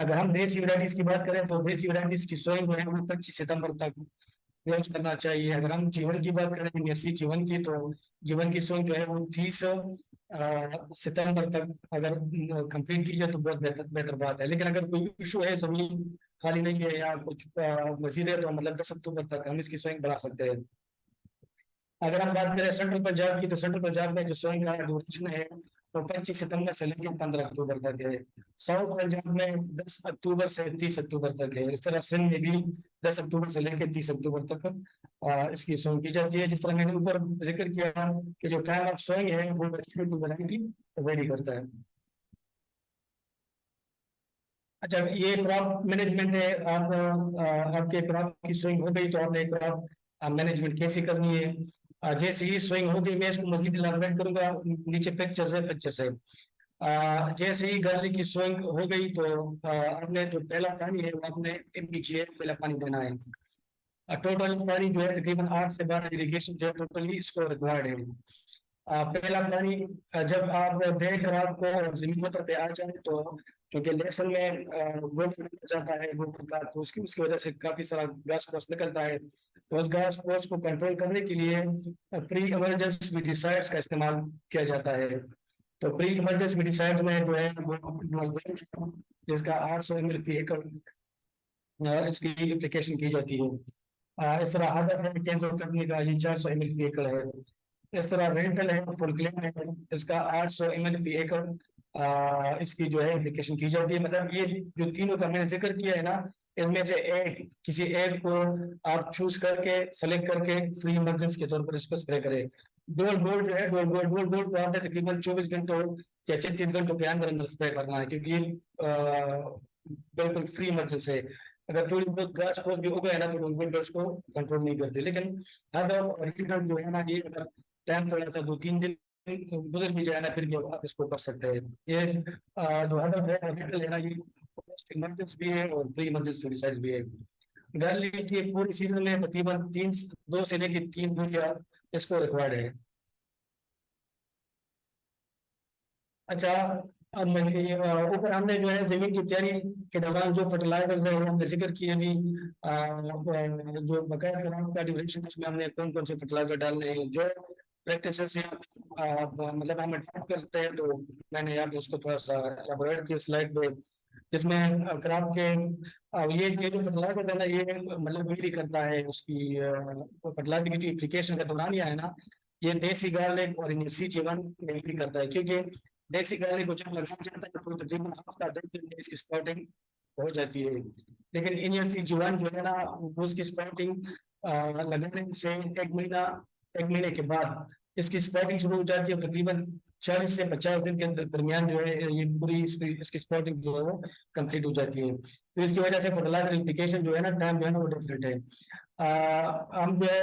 अगर हम देसी वैरायटीज की बात करें तो देसी वैरायटीज की सोइंग जो है वो 25 सितंबर तक यूज करना चाहिए। अगर हम जीवन की बात करें इंडस्ट्री जीवन की, तो जीवन की सोच जो है वो 30 सितंबर तक अगर कंप्लीट की जाए तो बहुत बेहतर बेहतर बात है। लेकिन अगर कोई इशू है, जमीन खाली नहीं है या कुछ मजीद है, तो मतलब 10 अक्टूबर तक हम इसकी सोइंग बढ़ा सकते हैं। अगर हम बात करें सेंट्रल पंजाब की, तो सेंट्रल पंजाब में जो सोइंग का ड्यूरेशन है वो 25 सितंबर से लेकर 15 अक्टूबर तक है। साउथ पंजाब में 10 अक्टूबर से 30 अक्टूबर तक है। इस तरह सिंध में भी 10 अक्टूबर से लेकर 30 अक्टूबर तक इसकी सोइंग की जाती है। जिस तरह मैंने ऊपर जिक्र किया कि जो टाइम ऑफ सोइंग है वो वैरायटी टू वैरायटी वेरी करता है। अच्छा, ये क्रॉप मैनेजमेंट है। आप आपके क्रॉप की स्विंग हो गई तो आपने क्रॉप मैनेजमेंट कैसे करनी है। जैसे ही स्विंग हो गई मैं इसको मजीद इलाबोरेट करूंगा, नीचे पिक्चर्स है, पिक्चर्स है। जैसे ही गार्लिक की स्विंग हो गई तो आपने जो पहला पानी है वो आपने पीछे पहला पानी देना है। टोटल पानी जो है तकरीबन 8 से 12 इरीगेशन जो है टोटली इसको रिक्वायर्ड है। पहला पानी जब आप देख कर आपको जमीन पर पे आ जाए तो क्योंकि लहसुन में गोबर निकल जाता है गोबर का, तो उसकी उसकी वजह से काफी सारा घास फूस निकलता है। तो उस घास फूस को कंट्रोल करने के लिए प्री इमरजेंसी विडिसाइड्स का इस्तेमाल किया जाता है। तो प्री इमरजेंसी विडिसाइड्स में जो है वो जिसका 800 ml फी एकड़ इसकी एप्लीकेशन की जाती है। इस तरह हदफ है कैंसर कंपनी का ये 400 ml फी एकड़ है। इस तरह रेंटल है, फुल क्लेम है, इसका 800 ml फी एकड़ इसकी जो है एप्लीकेशन की जाती है। मतलब ये जो तीनों का मैंने जिक्र किया है ना, इसमें से एक किसी एक को आप चूज करके सेलेक्ट करके फ्री इमरजेंसी के तौर पर इसको स्प्रे करें। डोल गोल्ड जो है डोल गोल्ड को आपने तकरीबन 24 घंटों या 36 घंटों के अंदर अंदर स्प्रे करना है, क्योंकि ये बिल्कुल फ्री इमरजेंसी है। अगर थोड़ी बहुत घास फूस भी उगे है ना तो डोल गोल्ड उसको कंट्रोल नहीं करते। लेकिन हर रिजल्ट जो है ना, ये अगर टाइम थोड़ा सा 2-3 दिन गुजर भी जाए ना फिर भी आप इसको कर सकते हैं। ये जो हदफ है हॉस्पिटल है ना, ये पोस्ट इमरजेंसी भी है और प्री इमरजेंसी रिसर्च भी है। गर्ली की पूरी सीजन में तकरीबन 2 से लेकर 3 दूरियां इसको रिक्वायर्ड है। अच्छा, अब ऊपर हमने जो है जमीन की तैयारी के दौरान जो फर्टिलाइजर्स है वो हमने जिक्र किए अभी। जो बकाया ग्राउंड का ड्यूरेशन उसमें हमने कौन कौन से फर्टिलाइजर डालने हैं, जो प्रैक्टिस से मतलब हम अडॉप्ट करते हैं, तो मैंने यहाँ पे उसको थोड़ा सा एलाबोरेट किया स्लाइड पे, जिसमें क्रॉप के ये जो फर्टिलाइजर है ना, ये मतलब वेरी करता है उसकी फर्टिलाइजर की जो एप्लीकेशन का दौरान है ना, ये देसी गार्लिक और C1 में भी करता है। क्योंकि देसी गार्लिक को जब लगाया जाता है तो तकरीबन हफ्ता 10 दिन में इसकी स्पॉटिंग हो जाती है। लेकिन इनियर्सी जीवन जो है ना, उसकी स्पॉटिंग लगाने से एक महीने के बाद इसकी स्पॉटिंग शुरू हो जाती है। तकरीबन 40 से 50 दिन के दरमियान जो है ये पूरी इसकी स्पॉटिंग जो है वो कंप्लीट हो जाती है। तो इसकी वजह से फर्टिलाइजर एप्लीकेशन जो है ना, टाइम जो है ना वो डिफरेंट है। हम जो है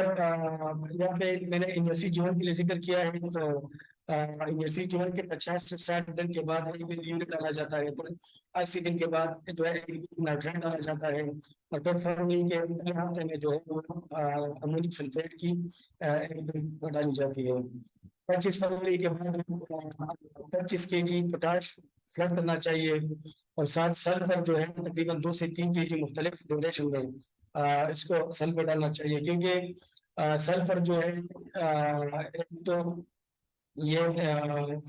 यहाँ पे मैंने इनियर्सी जीवन के लिए जिक्र किया है, तो इनियर्सी जीवन के 50 से 60 दिन के बाद यूरिया डाला जाता है। तो 80 दिन के बाद जो है नाइट्रोजन डाला जाता है। और फिर फरवरी के पहले हफ्ते में जो है वो अमोनियम सल्फेट की डाली जाती है। 25 फरवरी के बाद 25 kg पोटाश फ्लड करना चाहिए। और साथ सल्फर जो है तकरीबन 2 से 3 kg मुख्तलिफ ड्यूरेशन में इसको सल्फर डालना चाहिए, क्योंकि सल्फर जो है एक तो ये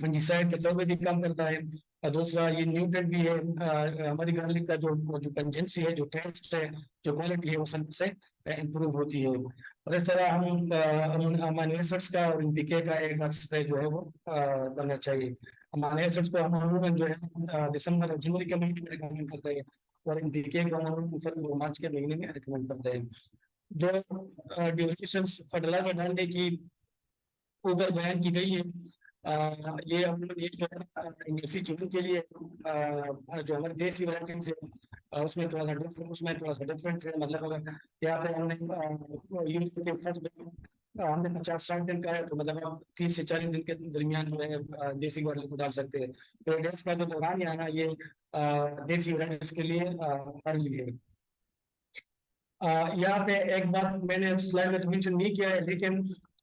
फंजीसाइड के तौर पे भी काम करता है, और दूसरा ये न्यूट्रेंट भी है। हमारी गार्लिक का जो पंजेंसी है, जो टेस्ट है, जो क्वालिटी है, वो सल्फर से इम्प्रूव होती है। और इस तरह हम अमाइनो एसिड्स का और एनपीके का एक बार स्प्रे जो है वो करना चाहिए। अमाइनो एसिड्स को हम अमूमन जो है दिसंबर और जनवरी के महीने में रिकमेंड करते हैं, और एनपीके को हम फरवरी और मार्च के महीने में रिकमेंड करते हैं। जो ड्यूरेशन फर्टिलाइजर डालने की ऊपर बयान की गई है, ये हम लोग ये जो है इनियर्सी जीवन के लिए जो हमारे देसी वैरायटीज है उसमें थोड़ा सा डिफरेंस है। मतलब अगर यहाँ पे हमने यूज के फर्स्ट हमने 50-60 दिन का है, तो मतलब आप 30 से 40 दिन के दरमियान जो है देसी वाले को डाल सकते हैं। तो डेज का जो दौरान है ना, ये देसी वैरायटीज के लिए अर्ली है। यहाँ पे एक बात मैंने स्लाइड में तो मेंशन नहीं किया है, लेकिन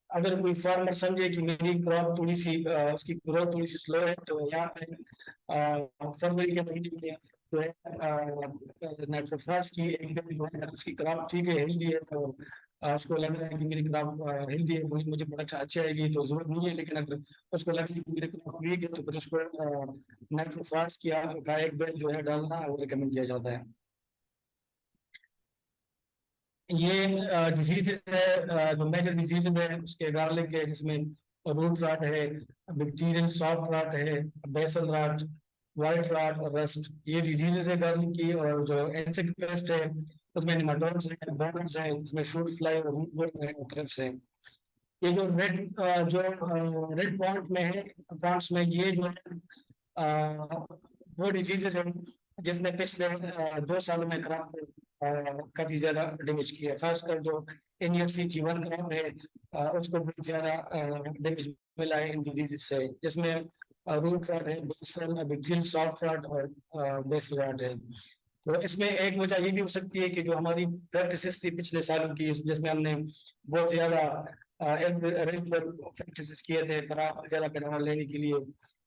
अगर कोई फार्मर समझे कि मेरी क्रॉप थोड़ी सी उसकी ग्रोथ थोड़ी सी स्लो है, तो यहाँ पे फरवरी के महीने में जो है नाइट्रोफॉस की एक दिन जो है उसकी क्रॉप ठीक है, हेल्दी है, तो उसको लग रहा है कि मेरी क्रॉप हेल्दी है, मुझे प्रोडक्शन अच्छी आएगी, तो जरूरत नहीं है। लेकिन अगर उसको लग रहा है कि मेरी क्रॉप वीक है, तो फिर उसको नाइट्रोफॉस का एक बैग जो है डालना वो रिकमेंड किया जाता है। ये डिजीजेस है, जो मेजर डिजीजेस है उसके गार्लिक है, जिसमें रूट रॉट है, बैक्टीरियल सॉफ्ट रॉट है, बेसल रॉट, व्हाइट रॉट और रस्ट, ये डिजीजेस है गार्लिक की। और जो इंसेक्ट पेस्ट है उसमें निमाटोड्स है, बर्ड्स है, इसमें शूट फ्लाई और रूटवॉर्म है और थ्रिप्स है। ये जो रेड पॉइंट में है, पॉइंट्स में ये जो है वो डिजीजेस है जिसने पिछले 2 सालों में क्रॉप काफी ज्यादा डैमेज किया है। खासकर जो एनएफसी जीवन क्रॉप है उसको बहुत ज्यादा डैमेज मिला है इन डिजीज से, जिसमें रूट रॉट है, बैक्टीरियल सॉफ्ट रॉट और बेसल रॉट है। तो इसमें एक वजह ये भी हो सकती है कि जो हमारी प्रैक्टिसेस थी पिछले सालों की, जिसमें हमने बहुत ज्यादा रेगुलर प्रैक्टिसेस किए थे क्रॉप ज्यादा पैदावार लेने के लिए,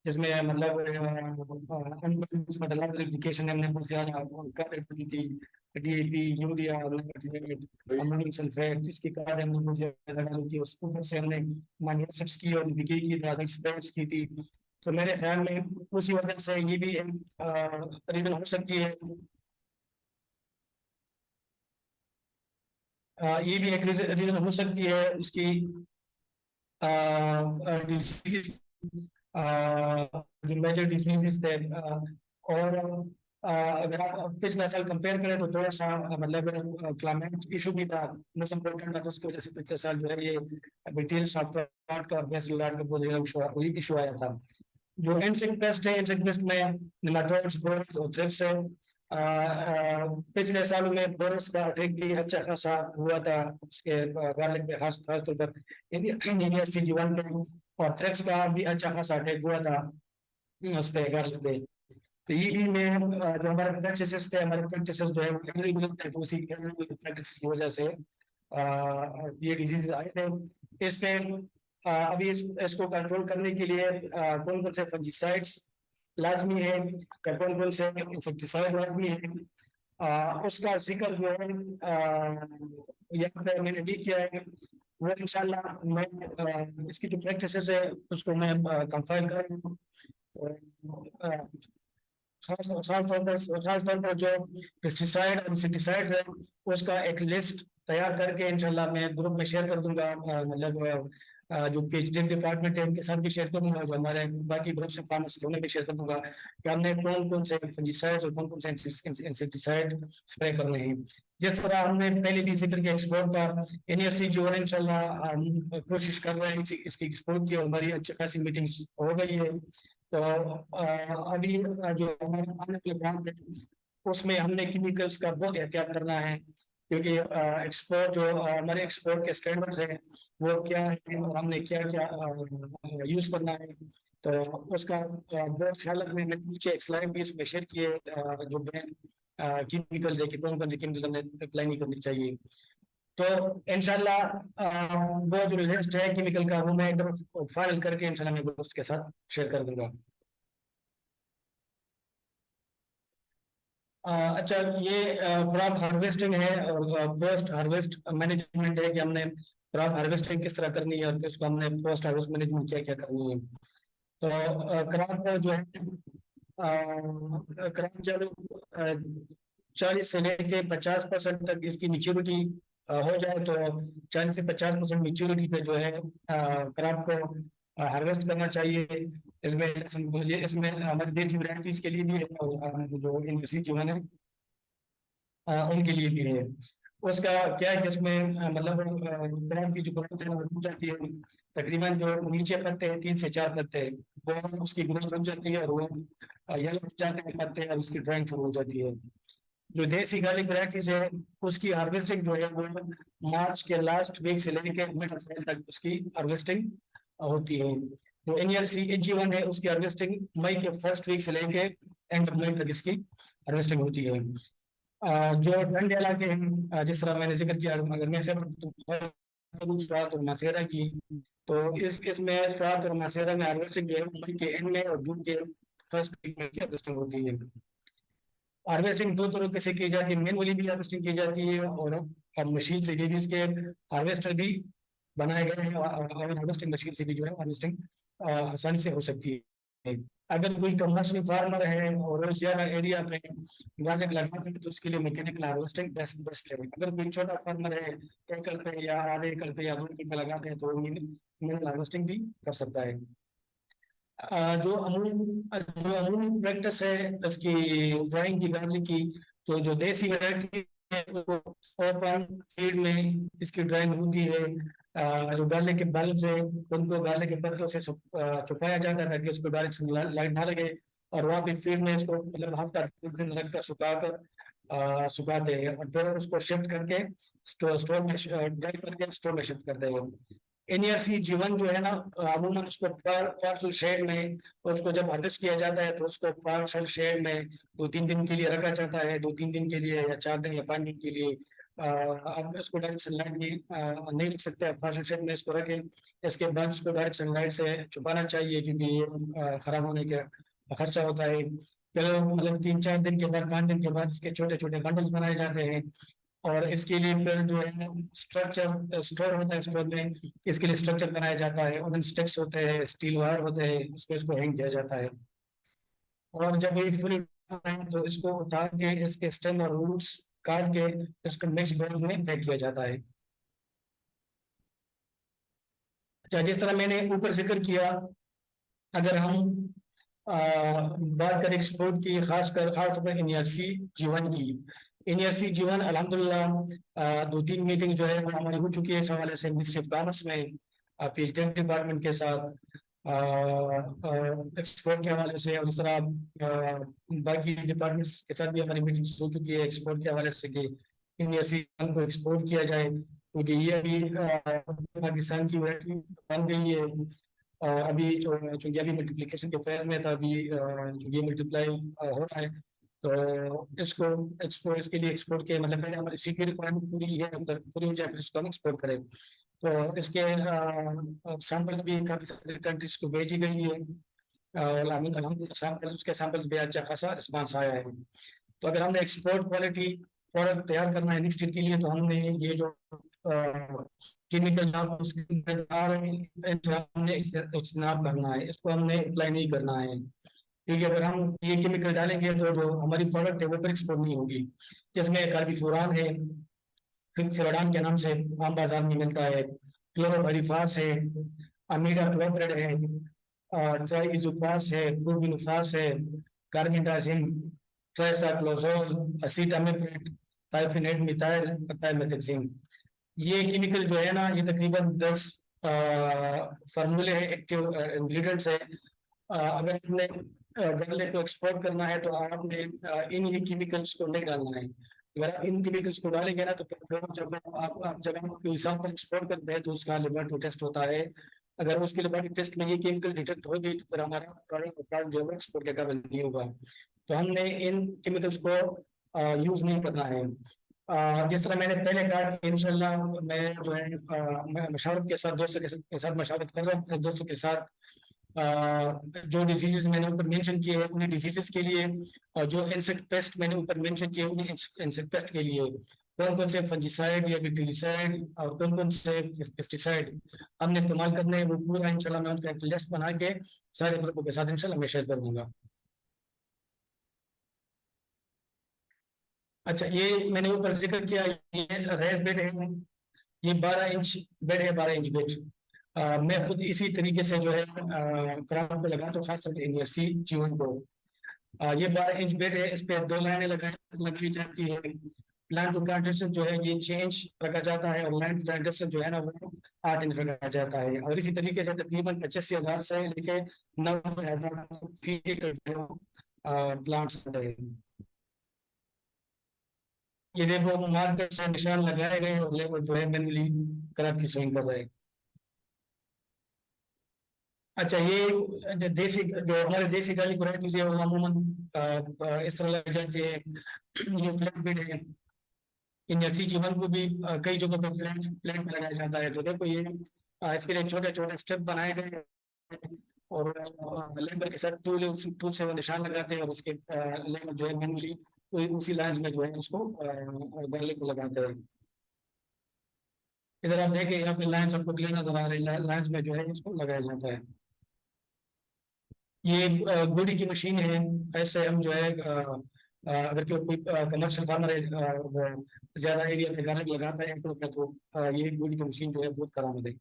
जिसमें मतलब एप्लीकेशन हमने बहुत ज्यादा की थी, डीएपी, यूरिया, अमोनियम सल्फेट, इसकी कार्ड हमने बहुत ज्यादा डाली थी। उस ऊपर से हमने माइनस की और बिकी की थी, स्प्रेड्स की थी। तो मेरे ख्याल में उसी वजह से ये भी रीजन हो सकती है, ये भी एक रीजन हो सकती है उसकी डिसीज, जो मेजर डिसीजेस थे। और अगर आप पिछला साल कंपेयर करें तो थोड़ा सा मतलब क्लाइमेट इशू भी था, मौसम परिवर्तन था, तो उसकी वजह से पिछले साल जो है ये बैक्टीरियल सॉफ्ट का बेसल रॉट का बहुत ज्यादा इशू आया था। जो इंसेक्ट पेस्ट है, इंसेक्ट पेस्ट में नेमाटोड्स, बोरस और थ्रिप्स है। पिछले सालों में बोरस का अटैक भी अच्छा खासा हुआ था उसके गार्लिक पे, खास तौर पर इंजीनियर जीवन पे, और थ्रिप्स का भी अच्छा खासा अटैक हुआ था उस पे गार्लिक पे। तो ये भी मैं जो हमारे प्रैक्टिसेस थे, हमारे प्रैक्टिसेस जो है वो एग्रीकल्चर थे, तो उसी प्रैक्टिस की वजह से ये डिजीज आए थे। इस पे अभी इसको कंट्रोल करने के लिए कौन कौन से फंजीसाइड्स लाजमी है या कौन कौन से इंसेक्टिसाइड लाजमी है, उसका जिक्र जो है यहाँ पे मैंने भी किया है। वो इंशाल्लाह मैं इसकी जो प्रैक्टिसेस है उसको मैं कंफाइन करूँ। खास तौर पर जो पेस्टिसाइड और इंसेक्टिसाइड है उसका एक लिस्ट तैयार करके इंशाल्लाह मैं ग्रुप में शेयर कर दूंगा। मतलब जो पीएचडी डिपार्टमेंट है उनके साथ भी शेयर करूंगा, जो हमारे बाकी ग्रुप से फार्मर्स के उन्हें भी शेयर करूंगा कि हमने कौन कौन से फंजीसाइड्स और कौन कौन से इंसेक्टिसाइड स्प्रे करने हैं। जिस तरह हमने पहले भी जिक्र किया एक्सपोर्ट का, एनएफसी जो है इंशाल्लाह हम कोशिश कर रहे हैं इसकी एक्सपोर्ट की, और हमारी अच्छी खासी मीटिंग्स हो गई है। तो अभी जो हमारे आने वाले काम है उसमें हमने केमिकल्स का बहुत एहतियात करना है, क्योंकि एक्सपोर्ट जो हमारे एक्सपोर्ट के स्टैंडर्ड्स हैं वो क्या है और हमने क्या क्या यूज करना है, तो उसका बहुत ख्याल रखने में नीचे एक स्लाइड भी इसमें शेयर किए जो बैन केमिकल्स है कि कौन कौन से केमिकल्स हमें अप्लाई नहीं करनी चाहिए। तो इंशाल्लाह वो जो लिस्ट है केमिकल का वो मैं एकदम फाइनल करके इंशाल्लाह मैं ग्रुप्स के साथ शेयर कर दूंगा। अच्छा, ये क्रॉप हार्वेस्टिंग है और पोस्ट हार्वेस्ट मैनेजमेंट है कि हमने क्रॉप हार्वेस्टिंग किस तरह करनी है और उसको हमने पोस्ट हार्वेस्ट मैनेजमेंट क्या क्या करनी है। तो क्रॉप जो है क्रॉप जब 40 से लेके 50% तक इसकी मेच्योरिटी हो जाए तो 40 से 50% मेच्योरिटी पे जो है क्रॉप को हार्वेस्ट करना चाहिए। इसमें हमारी देसी वैरायटीज के लिए भी है और जो इनवेस्टी जो है ना उनके लिए भी है। उसका क्या है कि उसमें मतलब क्रॉप की जो ग्रोथ है वो रुक जाती है, तकरीबन जो नीचे पत्ते हैं 3 से 4 पत्ते वो उसकी ग्रोथ रुक जाती है और वो येलो हो जाते हैं पत्ते और उसकी ड्राइंग शुरू हो जाती है। जो देसी गार्लिक वैरायटीज है उसकी हार्वेस्टिंग जो है वो मार्च के लास्ट वीक से लेकर मिड अप्रैल तक उसकी हार्वेस्टिंग होती है। जो एनईआरसी H1 है उसकी हार्वेस्टिंग मई के फर्स्ट वीक से लेकर एंड ऑफ मई तक इसकी हार्वेस्टिंग होती है। जो ठंडे इलाके हैं जिस तरह मैंने जिक्र किया, अगर मैं स्वाद और मासेरा की, तो इसमें स्वाद और मासेरा में हार्वेस्टिंग जो है मई के एंड में और जून के फर्स्ट वीक में हार्वेस्टिंग होती है। हार्वेस्टिंग 2 तरीके से की जाती है, मैनुअली भी हार्वेस्टिंग की जाती है और मशीन से भी इसके हार्वेस्टर भी बनाए गए हैं और हार्वेस्टिंग मशीन से भी जो है हार्वेस्टिंग आसानी से हो सकती है। अगर कोई कमर्शियल फार्मर है और ज्यादा एरिया में गार्लिक लगाते हैं तो उसके लिए मैकेनिकल हार्वेस्टिंग बेस्ट है। अगर कोई छोटा फार्मर है एकड़ पे या आधे एकड़ पे या 2 एकड़ पे लगाते हैं तो मैनुअल हार्वेस्टिंग भी कर सकता है। जो अमूल प्रैक्टिस है इसकी ड्राइंग की गार्लिक की, तो जो देसी वैरायटी है वो ओपन फील्ड में इसकी ड्राइंग होती है। जो गार्लिक के बल्ब्स है उनको गार्लिक के पत्तों से छुपाया जाता है ताकि उसको डायरेक्ट लाइट ना लगे, और वहाँ पे फील्ड में इसको मतलब हफ्ता 2 दिन रख कर सुखाते हैं और फिर उसको शिफ्ट करके स्टोर में ड्राई करके स्टोर में शिफ्ट करते हैं। एनईआरसी G1 जो है ना अमूमन उसको पार्सल शेड में उसको जब हार्वेस्ट किया जाता है तो उसको पार्सल शेड में 2-3 दिन के लिए रखा जाता है, 2-3 दिन के लिए या 4 दिन या 5 दिन के लिए। आप इसको डायरेक्ट सनलाइट में नहीं रख सकते, पार्सल शेड में इसको रखें। इसके बाद उसको डायरेक्ट सनलाइट से छुपाना चाहिए क्योंकि ये खराब होने का खर्चा होता है। फिर मतलब 3-4 दिन के बाद 5 दिन के बाद इसके छोटे छोटे बंडल्स बनाए जाते हैं और इसके लिए फिर जो है स्ट्रक्चर स्टोर होता है, स्टोर में इसके लिए स्ट्रक्चर बनाया जाता है, ओवन स्टिक्स होते हैं, स्टील वायर होते हैं, उसको इसको हैंग किया जाता है। और जब ये फुल तो इसको उतार के इसके स्टेम और रूट्स काट के इसको मिक्स बॉल्स में पैक किया जाता है। अच्छा, जिस तरह मैंने ऊपर जिक्र किया, अगर हम बात करें एक्सपोर्ट की खास तौर पर एनईआरसी G1 की, एनईआरसी G1 अल्हम्दुलिल्लाह 2-3 मीटिंग जो है वो हमारी हो चुकी है इस हवाले से मिनिस्ट्री ऑफ कॉमर्स में पीएचडी डिपार्टमेंट के साथ एक्सपोर्ट के हवाले से, और इस तरह बाकी डिपार्टमेंट्स के साथ भी हमारी मीटिंग हो चुकी है एक्सपोर्ट के हवाले से कि एनईआरसी को एक्सपोर्ट किया जाए, क्योंकि ये अभी पाकिस्तान की वैरायटी बन गई है और अभी चूंकि अभी मल्टीप्लिकेशन के फेज में था, अभी ये मल्टीप्लाई हो रहा है, तो इसको एक्सपोर्ट इसके लिए एक्सपोर्ट के मतलब पहले हमारी सीपी रिक्वायरमेंट पूरी है, पूरी हो जाए फिर इसको हम एक्सपोर्ट करें। तो इसके सैंपल्स भी काफ़ी सारी कंट्रीज को भेजी गई है और सैंपल्स उसके सैंपल्स भी अच्छा खासा रिस्पांस आया है। तो अगर हमने एक्सपोर्ट क्वालिटी प्रोडक्ट तैयार करना है नेक्स्ट ईयर के लिए तो हमने ये जो केमिकल हमने इज्तनाब करना है, इसको हमने अप्लाई नहीं करना है, क्योंकि अगर हम ये केमिकल डालेंगे तो जो हमारी प्रोडक्ट है वो फिर एक्सपोर्ट नहीं होगी। जिसमें कार्बोफ्यूरान है, फिलोडान के नाम से आम बाजार में मिलता है, क्लोरोफाइरिफास है, अमीडा क्लोप्रिड है, ट्राइइसोप्रास है, प्रोपिनोफास है, कार्बेंडाजिम, ट्राइसाइक्लोजोल, असीटामिप्रिड, टाइफिनेट मिथाइल, टाइमेथाक्सीन। ये केमिकल जो है ना, ये तकरीबन 10 फार्मूले है, एक्टिव इंग्रेडिएंट्स है। अगर आपने गार्लिक को एक्सपोर्ट करना है तो आपने इन ये केमिकल्स को नहीं डालना है। अगर आप इन केमिकल्स को डालेंगे ना तो फिर जब आप कोई सैंपल एक्सपोर्ट करते हैं तो उसका लेबोरेटरी टेस्ट होता है। अगर उसके लेबोरेटरी टेस्ट में ये केमिकल डिटेक्ट हो गई तो फिर हमारा प्रोडक्ट जो है एक्सपोर्ट के काबिल नहीं होगा। तो हमने इन केमिकल्स को यूज नहीं करना है। जिस तरह मैंने पहले कहा कि इंशाल्लाह मैं जो है मैं मशावरत के साथ दोस्तों के साथ मशावरत कर रहा हूँ, अपने दोस्तों के साथ जो डिजीजेस मैंने ऊपर मेंशन किए हैं उन्हीं डिजीजेस के लिए, और जो इंसेक्ट पेस्ट मैंने ऊपर मेंशन किए उन्हीं इंसेक्ट पेस्ट के लिए कौन कौन से फंजीसाइड या बैक्टीरिसाइड और कौन कौन से पेस्टिसाइड हमने इस्तेमाल करने हैं, वो पूरा इंशाल्लाह मैं उनका एक लिस्ट बना के सारे ग्रुपों के साथ इंशाल्लाह मैं शेयर कर दूंगा। अच्छा, ये मैंने ऊपर जिक्र किया, ये रेस बेड है, ये 12 इंच बेड है, 12 इंच बेड। मैं खुद इसी तरीके से जो है क्राउन पे लगा तो खास करके यूनिवर्सिटी जीवन को। ये 12 इंच बेड है, इस पे 2 लाइनें लगाई जाती है। प्लांट टू प्लांट डिस्टेंस जो है ये 6 इंच रखा जाता है, और लाइन टू लाइन डिस्टेंस जो है ना वो 8 इंच रखा जाता है। और इसी तरीके से तकरीबन 85,000 से लेके 90,000 फीट प्लांट्स होते हैं। ये देखो मार्कर से निशान लगाए गए और लेबर जो है मैनुअली करब की स्विंग कर रहे हैं। अच्छा, ये देसी जो हमारे देसी गाली वराइटीज है वो अमूमन इस तरह लग जाती है। ये फ्लैट बेड है, इन जर्सी जीवन को भी कई जगहों पर फ्लैट फ्लैट में लगाया जाता है। तो देखो ये इसके लिए छोटे छोटे स्टेप बनाए गए हैं, और लेबर के साथ टूल से वो निशान लगाते हैं, और उसके लेबर जो है मैनुअली उसी लाइन में जो है उसको गाले को लगाते हैं। इधर आप देखिए, यहाँ पे लाइन आपको क्लियर नजर आ रही है, लाइन में जो है इसको लगाया जाता है। ये गुड़ी की मशीन है। ऐसे हम जो है अगर कोई कमर्शियल फार्मर है, वो ज्यादा एरिया पे गार्लिक लगाता है तो ये गुड़ी की मशीन जो है बहुत करामद है।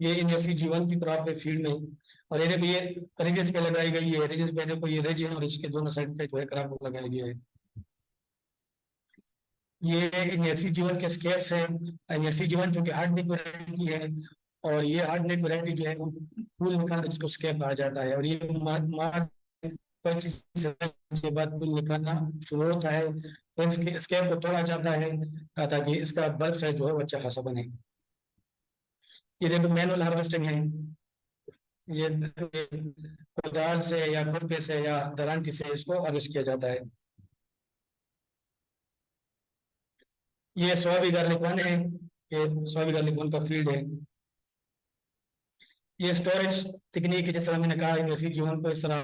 ये यूनिवर्सिटी जीवन की क्रॉप है फील्ड में, और ये रिजेस पे लगाई गई है। रिजेस पे देखो ये रिज है और इसके दोनों साइड पे जो है क्रॉप लगाई गई है। ये यूनिवर्सिटी जीवन के स्केल्स है। यूनिवर्सिटी जीवन जो कि हार्ड नेक वैरायटी है, और ये हार्ड नेक वैरायटी जो है वो फूल निकालना जिसको स्केप कहा जाता है, और ये मार्च 25 के बाद फूल निकालना शुरू होता है। तो इसके स्केप को तोड़ा जाता है ताकि इसका बल्ब साइज जो है वो अच्छा खासा बने। ये देखो मैनुअल हार्वेस्टिंग है। ये कोदाल से या खुरपे से या दरांती से इसको हार्वेस्ट किया जाता है। ये स्वाबी गार्लिक वन है, ये स्वाबी गार्लिक वन का फील्ड है। ये स्टोरेज तकनीक है, जिस तरह मैंने कहा यूनिवर्सिटी जीवन को इस तरह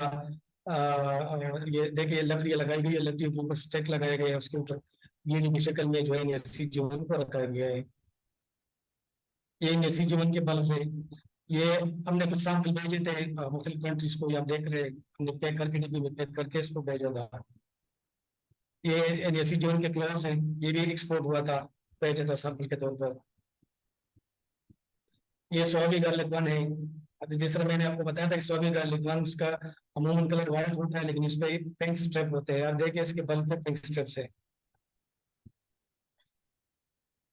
ये देखिए लकड़ियाँ लगाई गई है, लकड़ी के ऊपर स्टेक लगाए गए हैं, उसके ऊपर यूनिट की शक्ल में जो है यूनिवर्सिटी जीवन को रखा गया है। ये यूनिवर्सिटी जीवन के बल्ब है। ये हमने कुछ सैंपल भेजे थे मुख्तलिफ कंट्रीज को, आप देख रहे हैं हमने पैक करके डिब्बे में पैक करके इसको भेजा था। ये यूनिवर्सिटी जीवन के क्लॉथ है, ये भी एक्सपोर्ट हुआ था, भेजा था सैंपल के तौर पर। ये स्वाबी गार्लिक वन है। जिस तरह मैंने आपको बताया था कि स्वाबी गार्लिक वन उसका अमूमन कलर व्हाइट होता है, लेकिन इस पे पिंक स्ट्रिप होते हैं। आप देखिए इसके बल्ब पे पिंक स्ट्रिप्स है।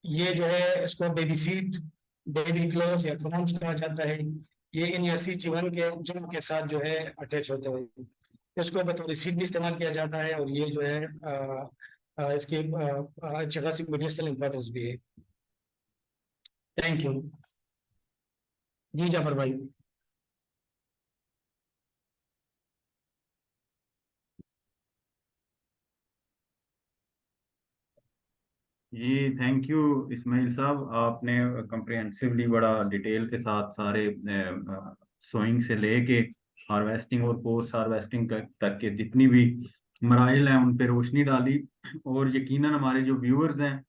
ये जो है इसको बेबी सीड, बेबी क्लोज या क्रोम्स कहा जाता है। ये इन यूनिवर्सिटी जीवन के जड़ के साथ जो है अटैच होते हैं। इसको बतौर सीड भी इस्तेमाल किया जाता है, और ये जो है इसकी अच्छी खासी मेडिसिनल इंपॉर्टेंस भी है। Thank you. जी जाफर भाई। जी थैंक यू इस्माइल साहब, आपने कंप्रिहेंसिवली बड़ा डिटेल के साथ सारे सोइंग से लेके हार्वेस्टिंग और पोस्ट हार्वेस्टिंग तक के जितनी भी मराइल हैं उन पे रोशनी डाली, और यकीनन हमारे जो व्यूअर्स हैं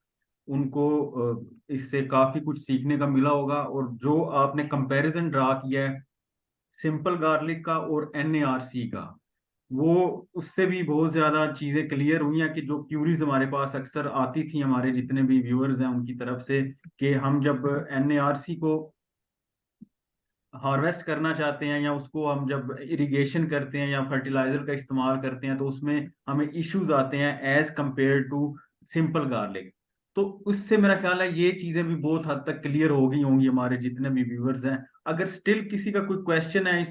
उनको इससे काफ़ी कुछ सीखने का मिला होगा। और जो आपने कंपैरिजन ड्रा किया है सिंपल गार्लिक का और NARC का, वो उससे भी बहुत ज्यादा चीजें क्लियर हुई हैं कि जो क्यूरीज हमारे पास अक्सर आती थी हमारे जितने भी व्यूअर्स हैं उनकी तरफ से, कि हम जब NARC को हार्वेस्ट करना चाहते हैं या उसको हम जब इरिगेशन करते हैं या फर्टिलाइजर का इस्तेमाल करते हैं तो उसमें हमें इश्यूज आते हैं as compare to simple garlic. तो उससे मेरा ख्याल है ये चीजें भी बहुत हद तक क्लियर हो गई होंगी हमारे जितने भी व्यूअर्स हैं। अगर स्टिल किसी का कोई क्वेश्चन है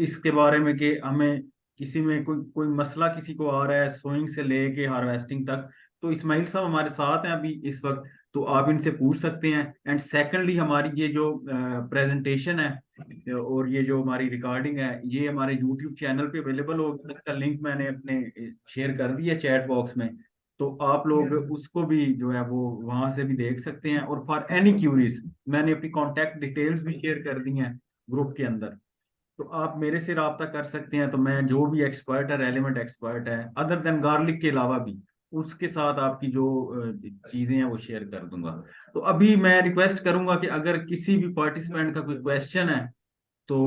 इसके बारे में कि हमें किसी में कोई कोई मसला किसी को आ रहा है सोइंग से लेके हार्वेस्टिंग तक, तो इस्माइल साहब हमारे साथ हैं अभी इस वक्त, तो आप इनसे पूछ सकते हैं। एंड सेकंडली हमारी ये जो प्रेजेंटेशन है और ये जो हमारी रिकॉर्डिंग है ये हमारे यूट्यूब चैनल पे अवेलेबल होगा, इसका लिंक मैंने अपने शेयर कर दिया चैट बॉक्स में, तो आप लोग उसको भी जो है वो वहां से भी देख सकते हैं। और फॉर एनी क्यूरीज मैंने अपनी कॉन्टैक्ट डिटेल्स भी शेयर कर दी हैं ग्रुप के अंदर, तो आप मेरे से रब्ता कर सकते हैं। तो मैं जो भी एक्सपर्ट है रेलिवेंट एक्सपर्ट है अदर देन गार्लिक के अलावा भी उसके साथ आपकी जो चीजें हैं वो शेयर कर दूंगा। तो अभी मैं रिक्वेस्ट करूंगा कि अगर किसी भी पार्टिसिपेंट का कोई क्वेश्चन है तो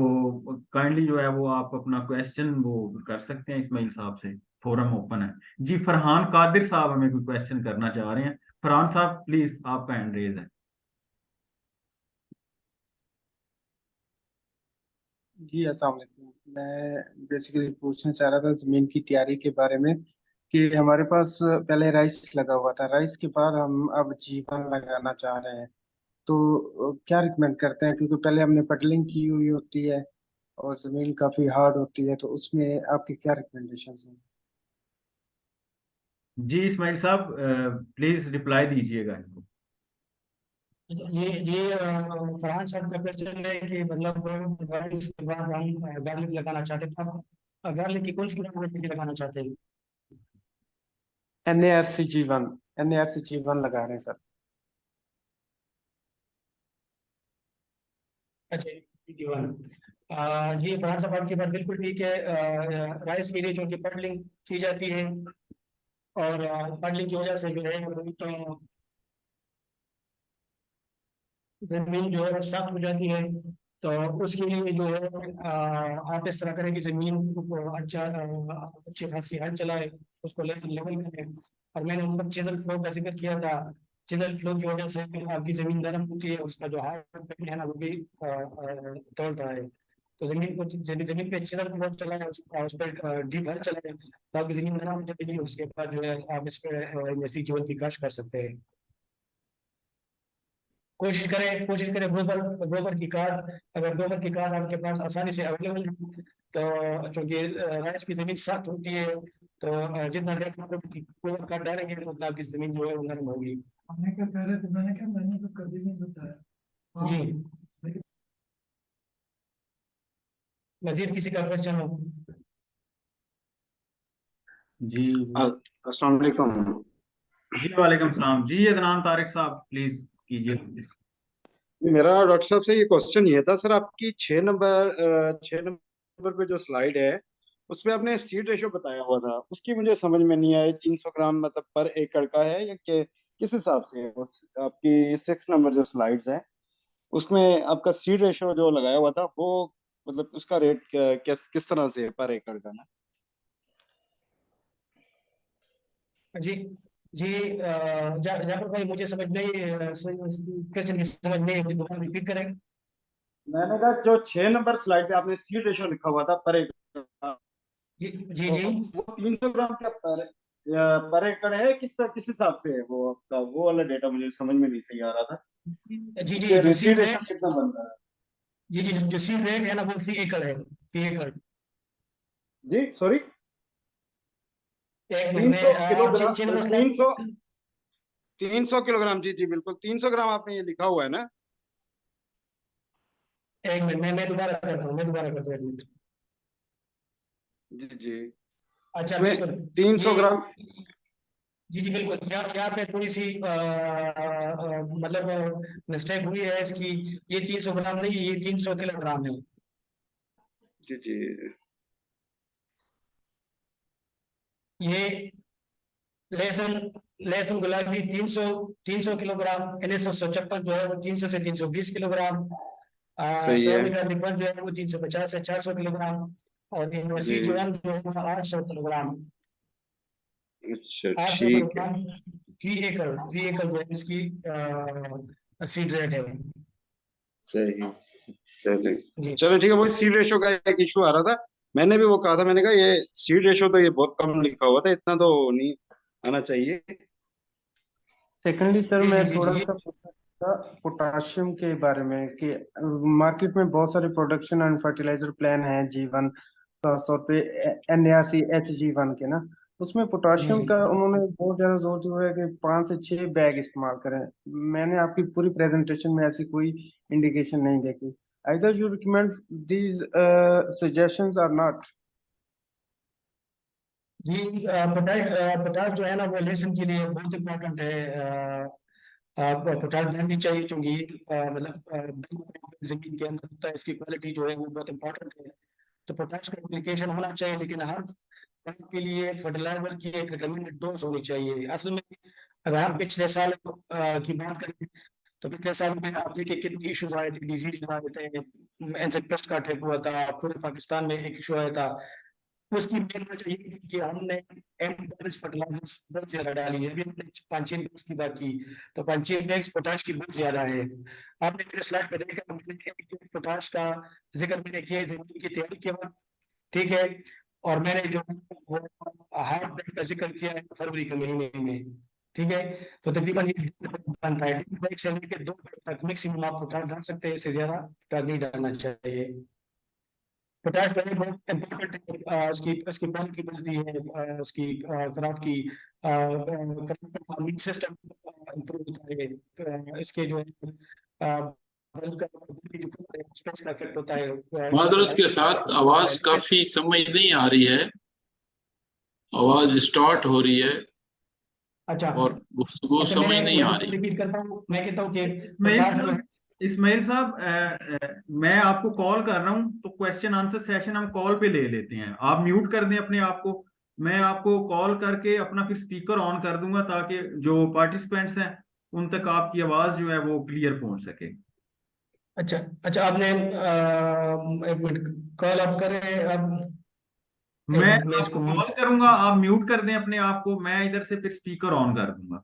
काइंडली जो है वो आप अपना क्वेश्चन वो कर सकते हैं इस्माइल साहब से, फोरम ओपन है। जी फरहान कादिर साहब हमें कोई क्वेश्चन करना चाह रहे हैं। फरहान साहब प्लीज आपका हैंड रेज है। जी अस्सलाम वालेकुम। मैं बेसिकली पूछना चाह रहा था जमीन की तैयारी के बारे में कि हमारे पास पहले राइस लगा हुआ था, राइस के बाद हम अब जीवन लगाना चाह रहे हैं, तो क्या रिकमेंड करते हैं? क्योंकि पहले हमने पटलिंग की हुई होती है और जमीन काफी हार्ड होती है, तो उसमें आपके क्या रिकमेंडेशंस हैं? जी इस्माइल साहब प्लीज रिप्लाई दीजिएगा इनको। ये फरहान साहब का क्वेश्चन है कि मतलब गार्लिक के बाद हम गार्लिक लगाना चाहते हैं, अब गार्लिक की कौन सी वैरायटी लगाना चाहते हैं? NARC G1 लगा रहे हैं सर। अच्छा दीवान, ये फरहान साहब आपकी बात बिल्कुल ठीक है। राइस के लिए जो कि पडलिंग की जाती है और पडलिंग की वजह से जो है वो तो जमीन जो है वो सख्त हो जाती है। तो उसके लिए जो है आप इस तरह करें कि जमीन को अच्छी खासी हल चलाए, उसको लेवल करें। और मैंने ऊपर चिजल फ्लो का जिक्र किया था, चिजल फ्लो की वजह से आपकी जमीन नरम होती है, उसका जो हार्ड है ना वो भी तोड़ता है। तो जमीन को जमीन पे चिजल फ्लो चलाए, उस पर डीप हल चलाए, तो आपकी जमीन नरम हो जाएगी। उसके बाद जो है आप इस पर देसी केवल की काश्त कर सकते हैं। कोशिश करें गोबर की खाद, अगर गोबर की खाद आपके पास आसानी से अवेलेबल है तो, क्योंकि राइस की जमीन सख्त होती है, तो जितना ज्यादा गोबर खाद डालेंगे तो उतना आपकी जमीन जो है वो नरम होगी। हमने क्या कह रहे थे, मैंने क्या, मैंने तो कभी नहीं बताया। जी, लेकिन मजीद किसी का क्वेश्चन हो? जी अस्सलाम वालेकुम। जी वालेकुम सलाम जी, अदनान तारिक साहब प्लीज कीजिए। मेरा डॉक्टर साहब से ये क्वेश्चन ये था सर, आपकी 6 नंबर पे जो स्लाइड है उस पे आपने सीड रेशो बताया हुआ था, उसकी मुझे समझ में नहीं आई। 300 ग्राम मतलब पर एकड़ का है या किस हिसाब से है? आपकी 6 नंबर जो स्लाइड्स है उसमें आपका सीड रेशो जो लगाया हुआ था वो मतलब उसका रेट किस तरह से है पर एकड़ का ना? जी जी, जाफर भाई मुझे समझ नहीं, क्वेश्चन की समझ नहीं है, दोबारा रिपीट करें। मैंने कहा जो 6 नंबर स्लाइड पे आपने सीड रेशो लिखा हुआ था पर एकड़ का, जी जी तो जी वो 300 ग्राम का पर एकड़ है, किस हिसाब से है वो आपका? वो वाला डेटा मुझे समझ में नहीं सही आ रहा था। जी जी, उससे जो सीड सीड रेशो रेट, कितना बन रहा है? जी जी, जो सीड रेट है ना वो 3 एकड़ है, 3 एकड़। जी सॉरी, एक मिनट 300 में आप किलोग्राम, चिन्ह नंबर 300 किलोग्राम, जी जी बिल्कुल 300 ग्राम आपने ये लिखा हुआ है ना? एक मिनट मैं दोबारा करता हूँ, मैं दोबारा करता हूँ, एक मिनट। जी जी, अच्छा इसमें बिल्कुल, 300 ये ग्राम। जी जी बिल्कुल, यहाँ पे थोड़ी सी मतलब मिस्टेक हुई है इसकी। ये 300 ग्राम नहीं, ये 300 किलोग्राम है। जी जी ये लहसुन लहसुन गुलाबी 300 किलोग्राम, NS-156 जो है वो 300 से 320 किलोग्राम। सही है। सोयाबीन का रिफाइंड जो है वो 350 से 400 किलोग्राम। और इनवर्सी जी जो है 800 किलोग्राम, अच्छा 800 ठीक है। किलोग्राम फी एकड़ जो है इसकी सीड रेट है। सही। चलिए जी चलो ठीक है। वही सीड रेशो का एक इशू आ रहा था, मैंने भी वो कहा था, मैंने कहा ये सीड रेशो तो ये बहुत कम लिखा हुआ था, इतना तो नहीं आना चाहिए। सेकेंडली सर, जी मैं जी जी थोड़ा जी सा पूछना था पोटाशियम के बारे में कि मार्केट में बहुत सारे प्रोडक्शन एंड फर्टिलाइजर प्लान हैं जीवन, खासतौर पे NARC HG1 के ना, उसमें जी पोटाशियम जी। का उन्होंने बहुत ज्यादा जोर दिया है कि 5 से 6 बैग इस्तेमाल करें। मैंने आपकी पूरी प्रेजेंटेशन में ऐसी कोई इंडिकेशन नहीं देखी। Either you recommend these suggestions or not. जी पोटाश जो है ना वो लेसन के लिए बहुत इम्पोर्टेंट है। पोटाश डालनी चाहिए क्योंकि जमीन के अंदर होता है, इसकी क्वालिटी जो है वो बहुत इंपॉर्टेंट है। तो पोटाश का एप्लीकेशन होना चाहिए, लेकिन हर पौधे के लिए फर्टिलाइजर की एक रिकमेंडेड डोज होनी चाहिए। असल में अगर हम पिछले साल की बात करें तो पिछले साल में आप देखिए कितनी इश्यूज आए थे, डिजीज आए थे, इंसेक्ट पेस्ट का अटैक हुआ था, पूरे पाकिस्तान में एक इशू आया था। उसकी मेन वजह ये थी कि हमने एम्बेडेड फर्टिलाइजर्स बहुत ज्यादा डाली है। अभी हमने पंचीन बैग्स की बात की, तो पंचीन बैग्स पोटाश की बहुत ज्यादा है। आपने मेरे स्लाइड पे देखा, मैंने एक पोटाश का जिक्र मैंने किया है जमीन की तैयारी के बाद, ठीक है। और मैंने जो वो हार्ड बैग का जिक्र किया है फरवरी के महीने में, ठीक है। तो तकरीबन ये बनता है 1 बैग से लेकर 2 बैग तक मैक्सिमम आप पोटाश डाल सकते हैं, इससे ज्यादा पोटाश नहीं डालना चाहिए। पोटाश पहले बहुत इम्पोर्टेंट है, उसकी उसकी क्वालिटी बढ़ती है, उसकी क्रॉप की इम्यून सिस्टम इम्प्रूव होता है, इसके जो है बल का जो स्ट्रेस का इफेक्ट होता है, माजरत के साथ आवाज काफी समझ नहीं आ रही है, आवाज स्टार्ट हो रही है अच्छा। और गुफ्तगू अच्छा समझ मैंने नहीं आ रही। रिपीट करता हूँ, मैं कहता हूँ कि इस्माइल पोटाश जो है। साहब, इस्माइल साहब, मैं आपको कॉल कर रहा हूँ तो क्वेश्चन आंसर सेशन हम कॉल पे ले लेते हैं। आप म्यूट कर दें अपने आप को, मैं आपको कॉल करके अपना फिर स्पीकर ऑन कर दूंगा ताकि जो पार्टिसिपेंट्स हैं उन तक आपकी आवाज जो है वो क्लियर पहुंच सके। अच्छा अच्छा, आपने एक मिनट कॉल आप करें अब। एक मैं मिनट मैं आपको इसको म्यूट। कॉल करूंगा, आप म्यूट कर दें अपने आप को, मैं इधर से फिर स्पीकर ऑन कर दूंगा।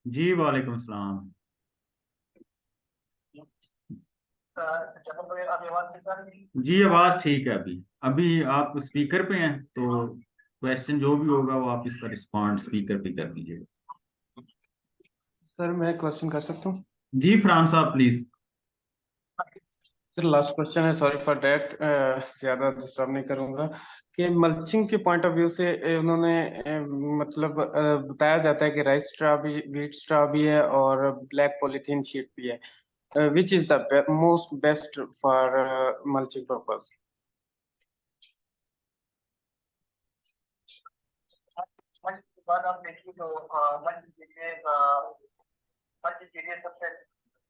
जी वालेकुम सलाम। जी आवाज ठीक है। अभी अभी आप स्पीकर पे हैं तो क्वेश्चन जो भी होगा वो आप इसका रिस्पॉन्ड स्पीकर पे कर दीजिएगा। सर मैं क्वेश्चन कर सकता हूँ? जी फरहान साहब प्लीज। सर लास्ट क्वेश्चन है, सॉरी फॉर दैट, ज्यादा डिस्टर्ब नहीं करूंगा। कि मल्चिंग के पॉइंट ऑफ व्यू से उन्होंने मतलब बताया जाता है कि राइस स्ट्रा भी, व्हीट स्ट्रा भी है और ब्लैक पॉलीथीन शीट भी है। which is the most best for mulching purpose? मंच के बाद आप देखिए तो मंच के लिए सबसे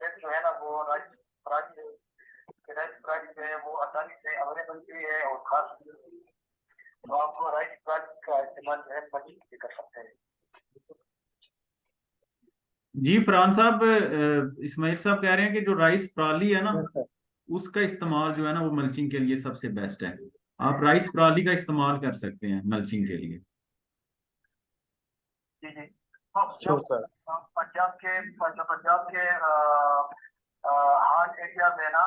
बेस्ट जो है ना वो राइस पराठी है। राइस पराठी जो है वो आसानी से अवेलेबल भी है और खास तो आप राइस पराठी का इस्तेमाल जो है मंच के लिए कर सकते हैं। जी फरहान साहब, इस्माइल साहब कह रहे हैं कि जो राइस पराली है ना, उसका इस्तेमाल जो है ना वो मल्चिंग के लिए सबसे बेस्ट है। आप राइस पराली का इस्तेमाल कर सकते हैं मल्चिंग के लिए। जी जी। Sure, sir. पंजाब के हार्ड एरिया में ना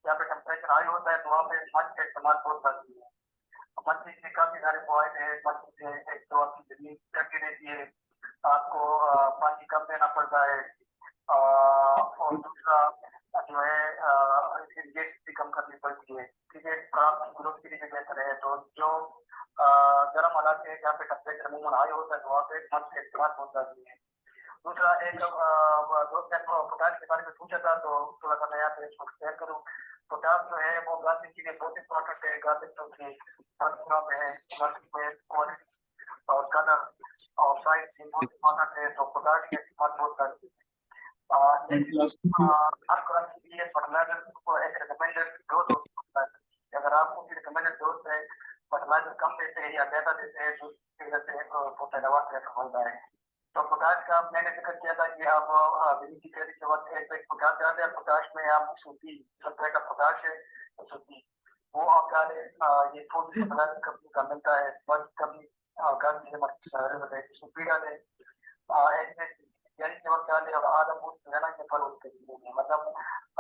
जहाँ पे टेम्परेचर हाई होता है तो वहाँ पे मंच का इस्तेमाल बहुत करती है। मंच के काफी सारे पॉइंट है। मंच से एक तो आपकी जमीन कटी रहती है, आपको पानी कम देना पड़ता है और दूसरा जो है इरिगेशन भी कम करनी पड़ती है। ठीक है, क्रॉप की ग्रोथ के लिए बेहतर है। तो जो गर्म इलाके हैं जहाँ पे टेम्परेचर अमूमन हाई होता है तो वहाँ पे मंच का इस्तेमाल बहुत करती है। दूसरा एक दोस्त ने पोटाश के बारे में पूछा था तो थोड़ा सा मैं यहाँ पे इसको शेयर करूँ। पोटाश जो है वो गार्डनिंग के लिए बहुत इंपॉर्टेंट है। गार्डनिंग में हर तरह में है, गार्डनिंग में क्वालिटी और कलर और साइज बहुत इंपॉर्टेंट है। तो पोटाश का इस्तेमाल बहुत करती है। हर तरह के लिए फर्टिलाइजर को एक रिकमेंडेड डोज होता है। अगर आपको रिकमेंडेड डोज है फर्टिलाइजर कम देते हैं या ज्यादा देते हैं तो इस वजह से पैदावार कैसा होता है। तो पोटाश का मैंने जिक्र किया था कि आप विनिटी खेती के वक्त एक पोटाश डालते हैं। पोटाश में आप सूती सत्रह का पोटाश है तो सूती वो आप डालें। ये फूड फर्टिलाइजर कंपनी का मिलता है। बस कभी सूपी डालें के वक्त डालें और आधा फूट जो है ना ये फल उसके लिए मतलब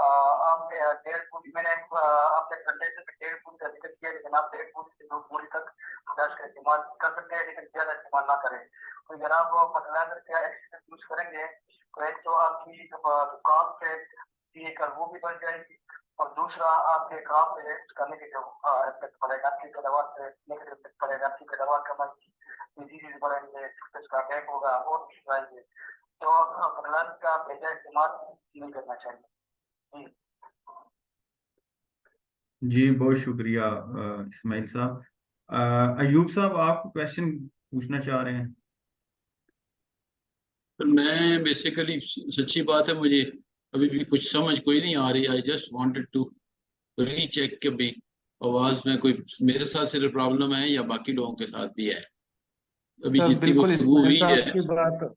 आप 1.5 फुट मैंने आपने घंटे से 1.5 फुट का जिक्र किया, लेकिन आप 1.5 फुट से 2 फुट तक पोटाश का इस्तेमाल कर सकते हैं, लेकिन ज्यादा इस्तेमाल ना करें। तो अगर आप फर्टिलाइजर का एक्सेस यूज करेंगे तो एक तो आपकी क्रॉप पे ये कर वो भी बढ़ जाएगी और दूसरा आपके क्रॉप पे उसका नेगेटिव इफेक्ट पड़ेगा। आपकी पैदावार पे नेगेटिव इफेक्ट पड़ेगा। आपकी पैदावार कमाई डिजीज बढ़ेंगे, उसका अटैक होगा और जाएंगे। तो फर्टिलाइजर का बेहतर इस्तेमाल नहीं करना चाहिए। जी बहुत शुक्रिया इस्माइल साहब। अयूब साहब, आप क्वेश्चन पूछना चाह रहे हैं? तो मैं बेसिकली सच्ची बात है मुझे अभी भी कुछ समझ कोई नहीं आ रही। I just wanted to recheck के भी आवाज में कोई मेरे साथ सिर्फ प्रॉब्लम है या बाकी लोगों के साथ भी है। अभी सर जितनी बिल्कुल गुफ्तगू इस्माइल हुई साहब है की बात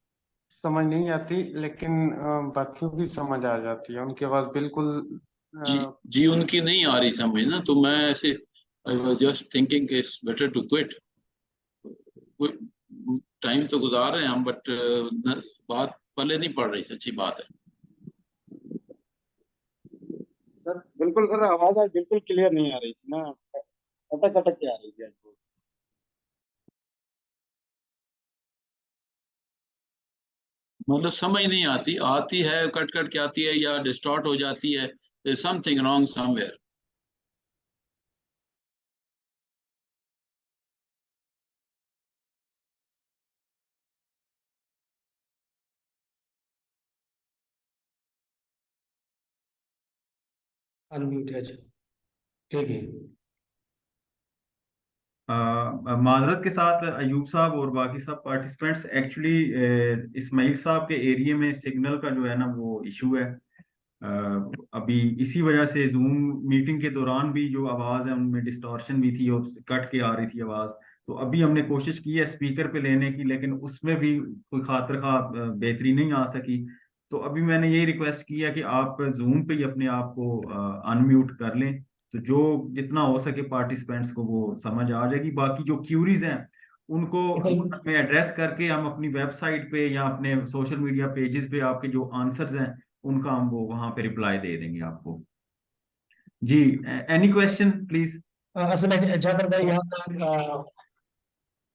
समझ नहीं आती, लेकिन बाकियों की समझ आ जाती है। उनकी आवाज बिल्कुल जी जी उनकी नहीं आ रही समझ ना। तो मैं ऐसे I was just thinking it's better to quit. Time तो गुजार रहे हैं हम बट बात पल्ले नहीं पड़ रही, सच्ची बात है। सर बिल्कुल सर, आवाज आज बिल्कुल क्लियर नहीं आ रही थी ना, अटक अटक के आ रही थी। मतलब समझ नहीं आती, आती है कट कट के आती है या डिस्टॉर्ट हो जाती है। Something wrong somewhere. अनम्यूट है जी, ठीक है। माजरत के साथ अयूब साहब और बाकी सब पार्टिसिपेंट्स, एक्चुअली इस्माइल साहब के एरिया में सिग्नल का जो है ना वो इशू है। अभी इसी वजह से जूम मीटिंग के दौरान भी जो आवाज़ है उनमें डिस्टॉर्शन भी थी और कट के आ रही थी आवाज़। तो अभी हमने कोशिश की है स्पीकर पे लेने की, लेकिन उसमें भी कोई खातिर खा बेहतरी नहीं आ सकी। तो अभी मैंने यही रिक्वेस्ट की है कि आप जूम पे ही अपने आप को अनम्यूट कर लें, तो जो जितना हो सके पार्टिसिपेंट्स को वो समझ आ जाएगी। बाकी जो क्यूरीज हैं उनको में एड्रेस करके हम अपनी वेबसाइट पे या अपने सोशल मीडिया पेजेस पे आपके जो आंसर्स हैं उनका हम वो वहां पे रिप्लाई दे देंगे आपको। जी, एनी क्वेश्चन प्लीज। असल में जाकर भाई यहाँ पर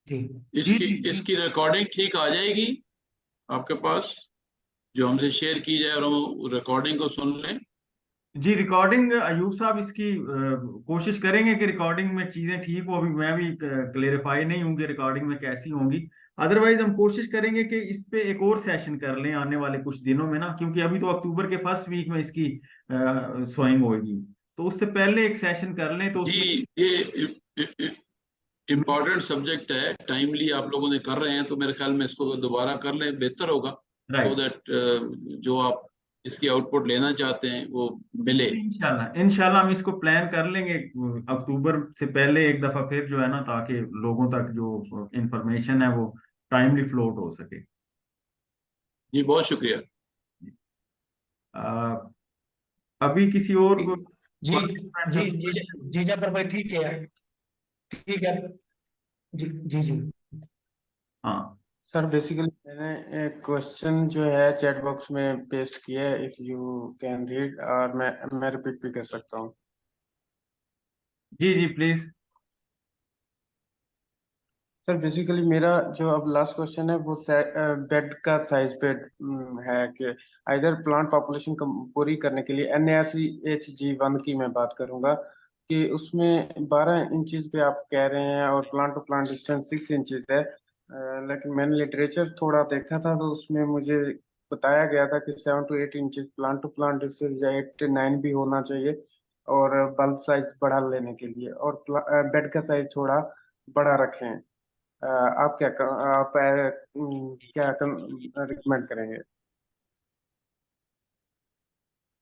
जी इसकी जी जी इसकी रिकॉर्डिंग ठीक आ जाएगी आपके पास जो हमसे शेयर की जाए और हम रिकॉर्डिंग को सुन लें। जी रिकॉर्डिंग अयूब साहब इसकी कोशिश करेंगे कि रिकॉर्डिंग में चीजें ठीक हो। अभी मैं भी क्लेरिफाई नहीं होंगी रिकॉर्डिंग में कैसी होंगी। अदरवाइज हम कोशिश करेंगे कि इस पे एक और सेशन कर लें आने वाले कुछ दिनों में ना, क्योंकि अभी तो अक्टूबर के फर्स्ट वीक में इसकी सोइंग होगी, तो उससे पहले एक सेशन कर लें तो उसमें। जी, ये इम्पोर्टेंट सब्जेक्ट है, टाइमली आप लोगों ने कर रहे हैं, तो मेरे ख्याल में इसको दोबारा कर लें, बेहतर होगा, सो राइट। दैट जो आप इसकी आउटपुट लेना चाहते हैं वो मिले। इंशाल्लाह इंशाल्लाह हम इसको प्लान कर लेंगे अक्टूबर से पहले एक दफा फिर जो है ना, ताकि लोगों तक जो इंफॉर्मेशन है वो टाइमली फ्लोट हो सके। जी बहुत शुक्रिया। आ, अभी किसी और को जी participant का जी जी question? जी जाफर भाई, ठीक है, ठीक है। जी जी जी। हाँ सर बेसिकली मैंने एक क्वेश्चन जो है चैट बॉक्स में पेस्ट किया है, इफ यू कैन रीड, और मैं रिपीट भी कर सकता हूँ। जी जी प्लीज। सर बेसिकली मेरा जो अब लास्ट क्वेश्चन है वो बेड का साइज पे है कि इधर प्लांट पॉपुलेशन पूरी करने के लिए NARCH-G1 की मैं बात करूंगा कि उसमें 12 इंचेस पे आप कह रहे हैं और plant to plant distance 6 inches है। लेकिन मैंने लिटरेचर थोड़ा देखा था तो उसमें मुझे बताया गया था कि 7 to 8 inches plant to plant distance या 8 to 9 भी होना चाहिए, और बल्ब साइज बढ़ा लेने के लिए, और बेड का साइज थोड़ा बड़ा रखें। आप क्या रिकमेंड करेंगे?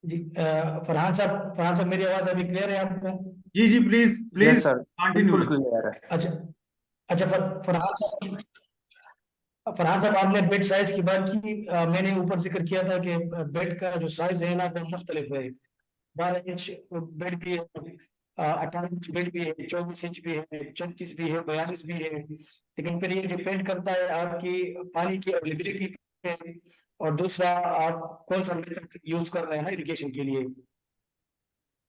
जी फरहान साहब, मेरी आवाज अभी क्लियर है आपको? जी जी please yes please sir, continue. बिल्कुल क्लियर है। अच्छा अच्छा, फरहान साहब आपने बेड साइज की बात की। मैंने ऊपर जिक्र किया था कि बेड का जो साइज है ना वो मुख्तलिफ है। 12 इंच बेड भी है, 18 इंच बेड भी है, 24 इंच भी है, 34 भी है, 42 भी है। लेकिन फिर ये डिपेंड करता है आपकी पानी की अवेलेबिलिटी पे, और दूसरा आप कौन सा मेथड यूज कर रहे हैं ना इरिगेशन के लिए।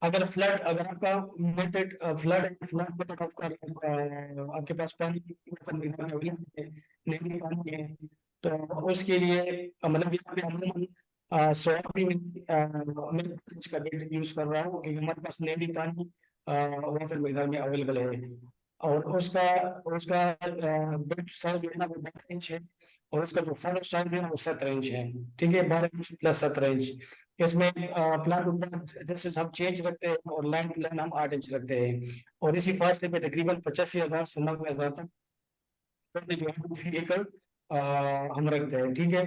अगर आपका मेथड फ्लड मेथड आपका आपके पास पानी की अवेलेबल है, नहीं पानी है, तो उसके लिए मतलब यहाँ पे अमूमन सोयाबीन का बेड यूज कर रहा हूँ, क्योंकि हमारे पास नेवी पानी वाफर मिकदार में अवेलेबल है। और उसका उसका बेड साइज जो है ना वो 12 इंच है, और उसका जो फल साइज है ना वो 17 इंच है। ठीक है, 12 इंच प्लस 17 इंच। इसमें प्लांट टू प्लांट डिस्टेंस हम चेंज रखते हैं, और लाइन टू लाइन हम 8 इंच रखते हैं। और इसी फासले पे तकरीबन 85,000 से 90,000 तक पौधे जो है 2 एकड़ हम रखते हैं। ठीक है,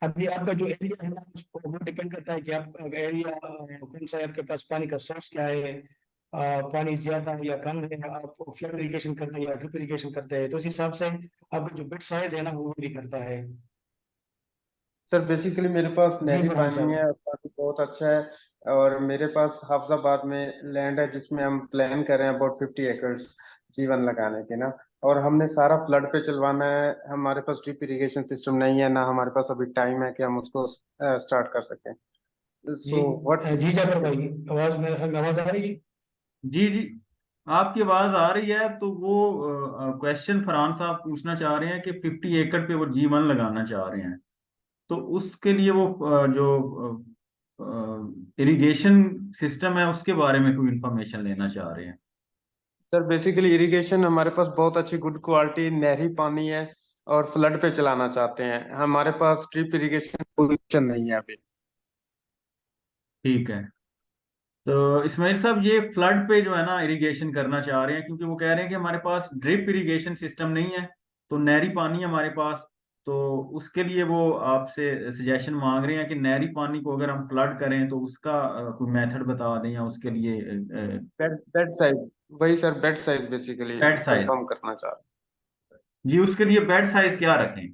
अभी आपका जो एरिया है ना वो डिपेंड करता है कि आप एरिया कौन सा है, आपके पास पानी का सोर्स क्या है, पानी ज्यादा है या कम है, आप फ्लड इरिगेशन करते हैं या ड्रिप इरिगेशन करते हैं, तो उस हिसाब से आपका जो बेड साइज है ना वो भी करता है। सर बेसिकली मेरे पास जी नहरी फरहान पानी साहब। है, पानी बहुत अच्छा है, और मेरे पास हाफजाबाद में लैंड है जिसमें हम प्लान कर रहे हैं अबाउट 50 एकड़ जीवन लगाने के ना, और हमने सारा फ्लड पे चलवाना है। हमारे पास ड्रिप इरिगेशन सिस्टम नहीं है ना, हमारे पास अभी टाइम है कि हम उसको स्टार्ट कर सकें। जी सो व्हाट? जी जाफर भाई, आवाज मेरे ख्याल में आवाज आ रही है? जी जी आपकी आवाज आ रही है। तो वो क्वेश्चन फरहान साहब पूछना चाह रहे हैं कि 50 एकड़ पे वो G1 लगाना चाह रहे हैं, तो उसके लिए वो जो इरिगेशन सिस्टम है उसके बारे में कोई इंफॉर्मेशन लेना चाह रहे हैं। सर बेसिकली इरिगेशन हमारे पास बहुत अच्छी गुड क्वालिटी नहरी पानी है, और फ्लड पे चलाना चाहते हैं। हमारे पास ड्रिप इरिगेशन पोजीशन नहीं है अभी। ठीक है, तो इस्माइल साहब ये फ्लड पे जो है ना इरिगेशन करना चाह रहे हैं, क्योंकि वो कह रहे हैं कि हमारे पास ड्रिप इरिगेशन सिस्टम नहीं है, तो नहरी पानी है हमारे पास। तो उसके लिए वो आपसे सजेशन मांग रहे हैं कि नहरी पानी को अगर हम फ्लड करें तो उसका कोई मेथड बता दें, या उसके लिए बेड बेड साइज, वही sir, bed size basically bed size. Confirm करना चाह रहे जी उसके लिए बेड साइज क्या रखें?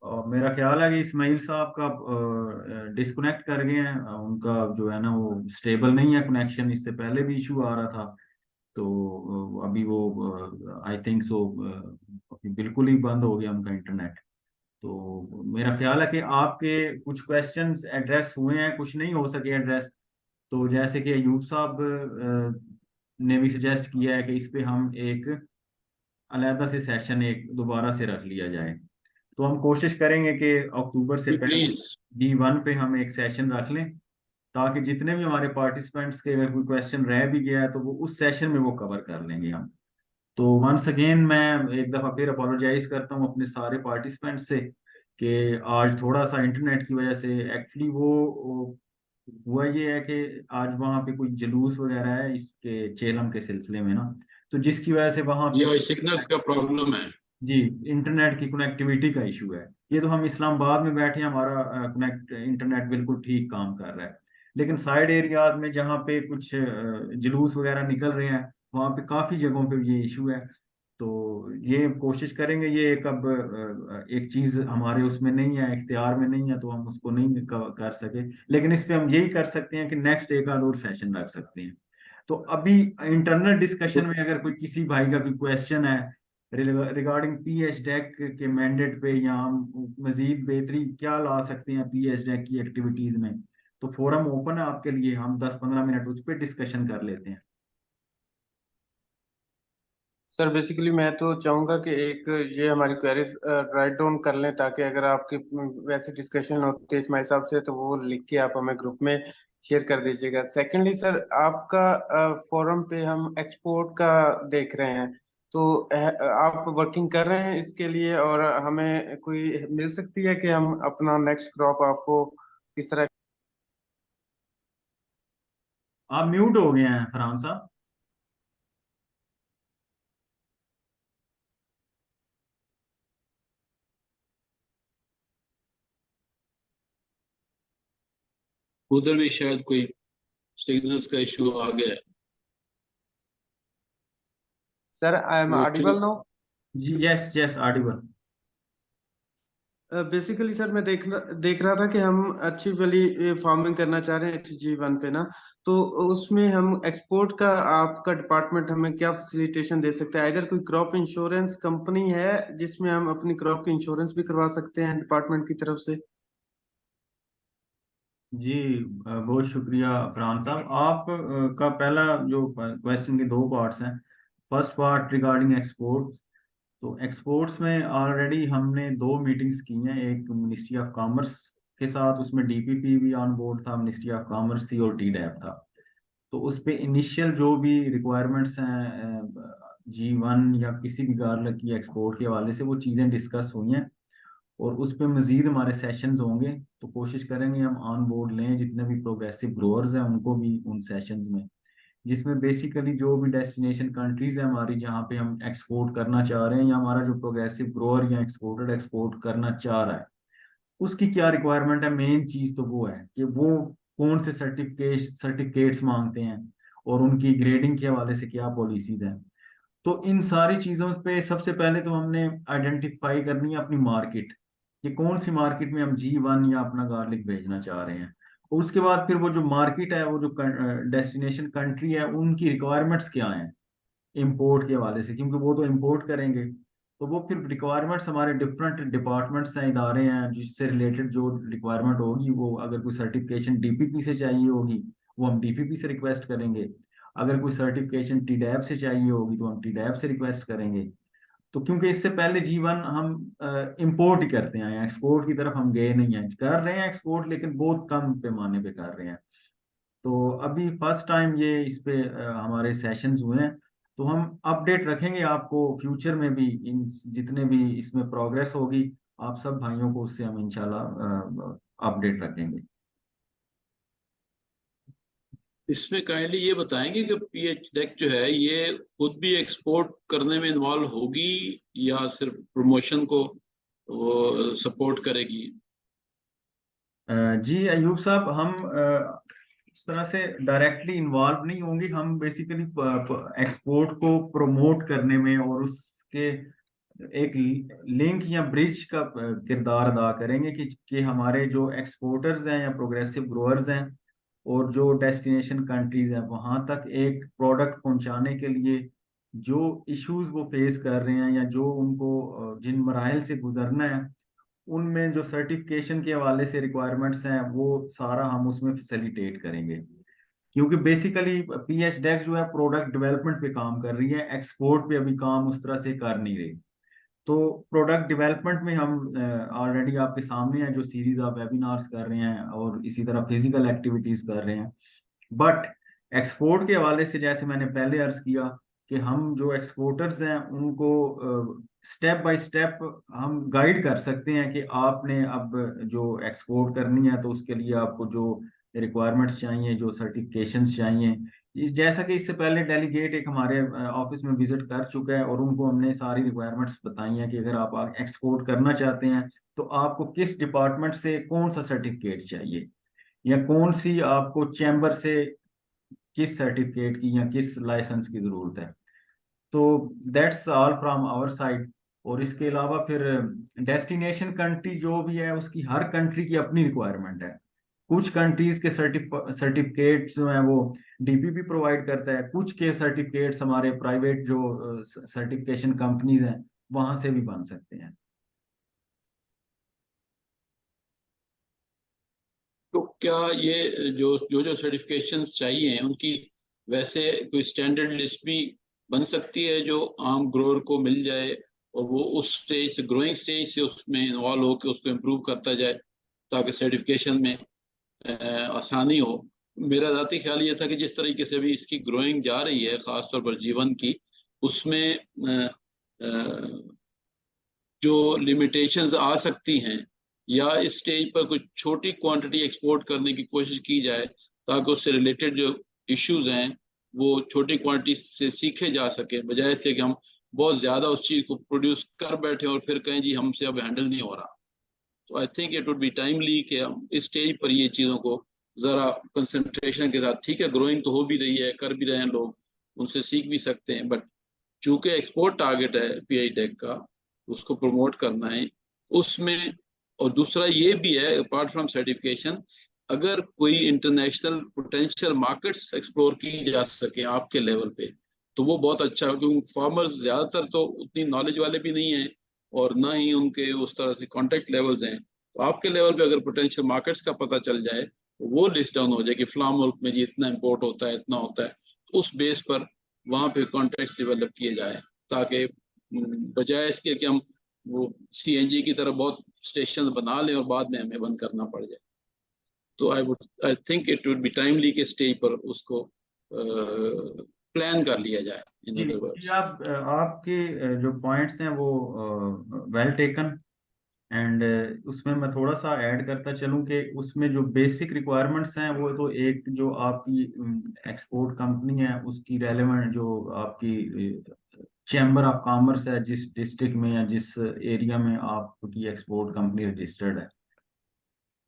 और मेरा ख्याल है कि इस्माइल साहब का डिस्कनेक्ट कर गए हैं, उनका जो है ना वो स्टेबल नहीं है कनेक्शन, इससे पहले भी इशू आ रहा था। तो अभी वो आई थिंक सो बिल्कुल ही बंद हो गया उनका इंटरनेट। तो मेरा ख्याल है कि आपके कुछ क्वेश्चंस एड्रेस हुए हैं, कुछ नहीं हो सके एड्रेस। तो जैसे कि अयूब साहब ने भी सजेस्ट किया है कि इस पे हम एक अलहदा से सेशन एक दोबारा से रख लिया जाए, तो हम कोशिश करेंगे कि अक्टूबर से जी पहले प्लीज। G1 पे हम एक सेशन रख लें, ताकि जितने भी हमारे पार्टिसिपेंट्स के अगर कोई क्वेश्चन रह भी गया है तो वो उस सेशन में वो कवर कर लेंगे हम। तो वंस अगेन मैं एक दफ़ा फिर अपोलोजाइज करता हूँ अपने सारे पार्टिसिपेंट से कि आज थोड़ा सा इंटरनेट की वजह से एक्चुअली वो हुआ ये है कि आज वहाँ पे कोई जुलूस वगैरह है इसके चेलम के सिलसिले में ना, तो जिसकी वजह से वहाँ पे ये सिग्नल्स का प्रॉब्लम है। जी इंटरनेट की कनेक्टिविटी का इशू है। ये तो हम इस्लामाबाद में बैठे हैं, हमारा कनेक्ट इंटरनेट बिल्कुल ठीक काम कर रहा है, लेकिन साइड एरियाज में जहाँ पे कुछ जुलूस वगैरह निकल रहे हैं वहाँ पे काफ़ी जगहों पे ये इशू है। तो ये कोशिश करेंगे, ये एक अब एक चीज़ हमारे उसमें नहीं है, इख्तियार में नहीं है, तो हम उसको नहीं कर सके, लेकिन इस पे हम यही कर सकते हैं कि नेक्स्ट एक आध और सेशन रख सकते हैं। तो अभी इंटरनल डिस्कशन में अगर कोई किसी भाई का कोई क्वेश्चन है रिगार्डिंग पीएच डेक के मैंडेट पे, या हम मजीद बेहतरी क्या ला सकते हैं पीएच डेक की एक्टिविटीज में, तो फोरम ओपन है आपके लिए, हम 10-15 मिनट उस पर डिस्कशन कर लेते हैं। सर बेसिकली मैं तो चाहूंगा कि एक ये हमारी क्वेरीज राइट डाउन कर लें, ताकि अगर आपकी वैसे डिस्कशन होते इसमें हिसाब से तो वो लिख के आप हमें ग्रुप में शेयर कर दीजिएगा। सेकेंडली सर, आपका फोरम पे हम एक्सपोर्ट का देख रहे हैं, तो आप वर्किंग कर रहे हैं इसके लिए, और हमें कोई मिल सकती है कि हम अपना नेक्स्ट क्रॉप आपको किस तरह। आप म्यूट हो गए हैं फरहान साहब। उधर भी शायद कोई सिग्नल्स का इशू आ गया है। सर आई एम वो ऑडिबल नाउ। जी yes yes audible. Basically sir मैं देख रहा था कि हम अच्छी वाली फार्मिंग करना चाह रहे हैं HG1 पे ना, तो उसमें हम एक्सपोर्ट का आपका डिपार्टमेंट हमें क्या फैसिलिटेशन दे सकता है? अगर कोई क्रॉप इंश्योरेंस कंपनी है जिसमें हम अपनी क्रॉप की इंश्योरेंस भी करवा सकते हैं डिपार्टमेंट की तरफ से। जी बहुत शुक्रिया फरहान साहब। आप का पहला जो क्वेश्चन के दो पार्ट्स हैं, फर्स्ट पार्ट रिगार्डिंग एक्सपोर्ट्स, तो एक्सपोर्ट्स में ऑलरेडी हमने 2 मीटिंग्स की हैं, एक मिनिस्ट्री ऑफ कॉमर्स के साथ, उसमें डीपीपी भी ऑन बोर्ड था, मिनिस्ट्री ऑफ कॉमर्स थी और टीडैप था। तो उस पे इनिशियल जो भी रिक्वायरमेंट्स हैं G1 या किसी भी गार्लिक की एक्सपोर्ट के हवाले से, वो चीज़ें डिस्कस हुई हैं और उस पे मज़ीद हमारे सेशंस होंगे। तो कोशिश करेंगे हम ऑन बोर्ड लें जितने भी प्रोग्रेसिव ग्रोअर्स हैं उनको भी उन सेशंस में, जिसमें बेसिकली जो भी डेस्टिनेशन कंट्रीज है हमारी जहाँ पे हम एक्सपोर्ट करना चाह रहे हैं, या हमारा जो प्रोग्रेसिव ग्रोअर या एक्सपोर्टेड एक्सपोर्ट करना चाह रहा है उसकी क्या रिक्वायरमेंट है। मेन चीज़ तो वो है कि वो कौन से सर्टिफिकेट्स मांगते हैं और उनकी ग्रेडिंग के हवाले से क्या पॉलिसीज हैं। तो इन सारी चीज़ों पे सबसे पहले तो हमने आइडेंटिफाई करनी है अपनी मार्केट, कि कौन सी मार्केट में हम G1 या अपना गार्लिक भेजना चाह रहे हैं। और उसके बाद फिर वो जो मार्केट है, वो जो डेस्टिनेशन कंट्री है, उनकी रिक्वायरमेंट्स क्या हैं इंपोर्ट के हवाले से, क्योंकि वो तो इंपोर्ट करेंगे। तो वो फिर रिक्वायरमेंट्स हमारे डिफरेंट डिपार्टमेंट्स हैं, इदारे हैं, जिससे रिलेटेड जो रिक्वायरमेंट होगी, वो अगर कोई सर्टिफिकेशन डीपीपी से चाहिए होगी वो हम डीपीपी से रिक्वेस्ट करेंगे, अगर कोई सर्टिफिकेशन टीडैप से चाहिए होगी तो हम टीडैप से रिक्वेस्ट करेंगे। तो क्योंकि इससे पहले G1 हम इंपोर्ट ही करते हैं, एक्सपोर्ट की तरफ हम गए नहीं हैं, कर रहे हैं एक्सपोर्ट लेकिन बहुत कम पैमाने पे कर रहे हैं। तो अभी फर्स्ट टाइम ये इस पे हमारे सेशंस हुए हैं, तो हम अपडेट रखेंगे आपको फ्यूचर में भी, इन जितने भी इसमें प्रोग्रेस होगी आप सब भाइयों को उससे हम इंशाल्लाह अपडेट रखेंगे। इसमें काइंडली ये बताएंगे कि पीएच डेक जो है ये खुद भी एक्सपोर्ट करने में इन्वॉल्व होगी या सिर्फ प्रमोशन को वो सपोर्ट करेगी? जी अयूब साहब, हम इस तरह से डायरेक्टली इन्वॉल्व नहीं होंगे, हम बेसिकली एक्सपोर्ट को प्रमोट करने में और उसके एक लिंक या ब्रिज का किरदार अदा करेंगे कि हमारे जो एक्सपोर्टर्स हैं या प्रोग्रेसिव ग्रोअर्स हैं और जो डेस्टिनेशन कंट्रीज हैं वहां तक एक प्रोडक्ट पहुंचाने के लिए जो इश्यूज वो फेस कर रहे हैं या जो उनको जिन मराहल से गुजरना है, उनमें जो सर्टिफिकेशन के हवाले से रिक्वायरमेंट्स हैं वो सारा हम उसमें फैसिलिटेट करेंगे। क्योंकि बेसिकली पीएच डेक जो है प्रोडक्ट डेवलपमेंट पे काम कर रही है, एक्सपोर्ट पे अभी काम उस तरह से कर नहीं रही। तो प्रोडक्ट डेवलपमेंट में हम ऑलरेडी आपके सामने है जो सीरीज ऑफ वेबिनार्स कर रहे हैं और इसी तरह फिजिकल एक्टिविटीज कर रहे हैं। बट एक्सपोर्ट के हवाले से जैसे मैंने पहले अर्ज किया कि हम जो एक्सपोर्टर्स हैं उनको स्टेप बाय स्टेप हम गाइड कर सकते हैं कि आपने अब जो एक्सपोर्ट करनी है तो उसके लिए आपको जो रिक्वायरमेंट्स चाहिए, जो सर्टिफिकेशंस चाहिए, जैसा कि इससे पहले डेलीगेट एक हमारे ऑफिस में विजिट कर चुका है और उनको हमने सारी रिक्वायरमेंट्स बताई हैं कि अगर आप एक्सपोर्ट करना चाहते हैं तो आपको किस डिपार्टमेंट से कौन सा सर्टिफिकेट चाहिए, या कौन सी आपको चैम्बर से किस सर्टिफिकेट की या किस लाइसेंस की जरूरत है। तो that's all from our side. और इसके अलावा फिर डेस्टिनेशन कंट्री जो भी है उसकी हर कंट्री की अपनी रिक्वायरमेंट है। कुछ कंट्रीज के सर्टिफिकेट्स जो हैं वो डीपीपी प्रोवाइड करता है, कुछ के सर्टिफिकेट्स हमारे प्राइवेट जो सर्टिफिकेशन कंपनीज हैं वहां से भी बन सकते हैं। तो क्या ये जो जो जो सर्टिफिकेशंस चाहिए उनकी वैसे कोई स्टैंडर्ड लिस्ट भी बन सकती है जो आम ग्रोअर को मिल जाए और वो उस स्टेज से, ग्रोइंग स्टेज से उसमें इन्वॉल्व होकर उसको इम्प्रूव करता जाए ताकि सर्टिफिकेशन में आसानी हो। मेरा ज़ाती ख्याल ये था कि जिस तरीके से भी इसकी ग्रोइंग जा रही है ख़ासतौर पर जीवन की, उसमें जो लिमिटेशंस आ सकती हैं या इस स्टेज पर कुछ छोटी क्वांटिटी एक्सपोर्ट करने की कोशिश की जाए ताकि उससे रिलेटेड जो इश्यूज हैं वो छोटी क्वांटिटी से सीखे जा सके, बजाय इसके कि हम बहुत ज़्यादा उस चीज़ को प्रोड्यूस कर बैठे और फिर कहें जी हमसे अब हैंडल नहीं हो रहा। तो I think it would be timely कि हम इस स्टेज पर ये चीज़ों को ज़रा कंसंट्रेशन के साथ, ठीक है ग्रोइंग तो हो भी रही है, कर भी रहे हैं लोग, उनसे सीख भी सकते हैं, बट चूंकि एक्सपोर्ट टारगेट है पीआई टेक का, उसको प्रमोट करना है उसमें। और दूसरा ये भी है अपार्ट फ्रॉम सर्टिफिकेशन, अगर कोई इंटरनेशनल पोटेंशियल मार्केट्स एक्सप्लोर की जा सके आपके लेवल पे तो वो बहुत अच्छा है, क्योंकि फार्मर्स ज़्यादातर तो उतनी नॉलेज वाले भी नहीं हैं और ना ही उनके उस तरह से कॉन्टेक्ट लेवल्स हैं। तो आपके लेवल पे अगर पोटेंशियल मार्केट्स का पता चल जाए तो वो लिस्ट डाउन हो जाए कि फलां मुल्क में जी इतना इम्पोर्ट होता है, इतना होता है, तो उस बेस पर वहाँ पे कॉन्टेक्ट डेवलप किए जाए ताकि बजाय इसके कि हम वो सीएनजी की तरह बहुत स्टेशन बना लें और बाद में हमें बंद करना पड़ जाए। तो I think it would be timely के स्टेज पर उसको प्लान कर लिया जाए। इन जी अदर जी, वर्ड्स, आपके जो पॉइंट्स हैं वो वेल टेकन। एंड उसमें मैं थोड़ा सा ऐड करता चलूं कि उसमें जो बेसिक रिक्वायरमेंट्स हैं वो तो एक जो आपकी एक्सपोर्ट कंपनी है उसकी रेलेवेंट जो आपकी चैम्बर ऑफ कॉमर्स है जिस डिस्ट्रिक्ट में या जिस एरिया में आपकी एक्सपोर्ट कंपनी रजिस्टर्ड है,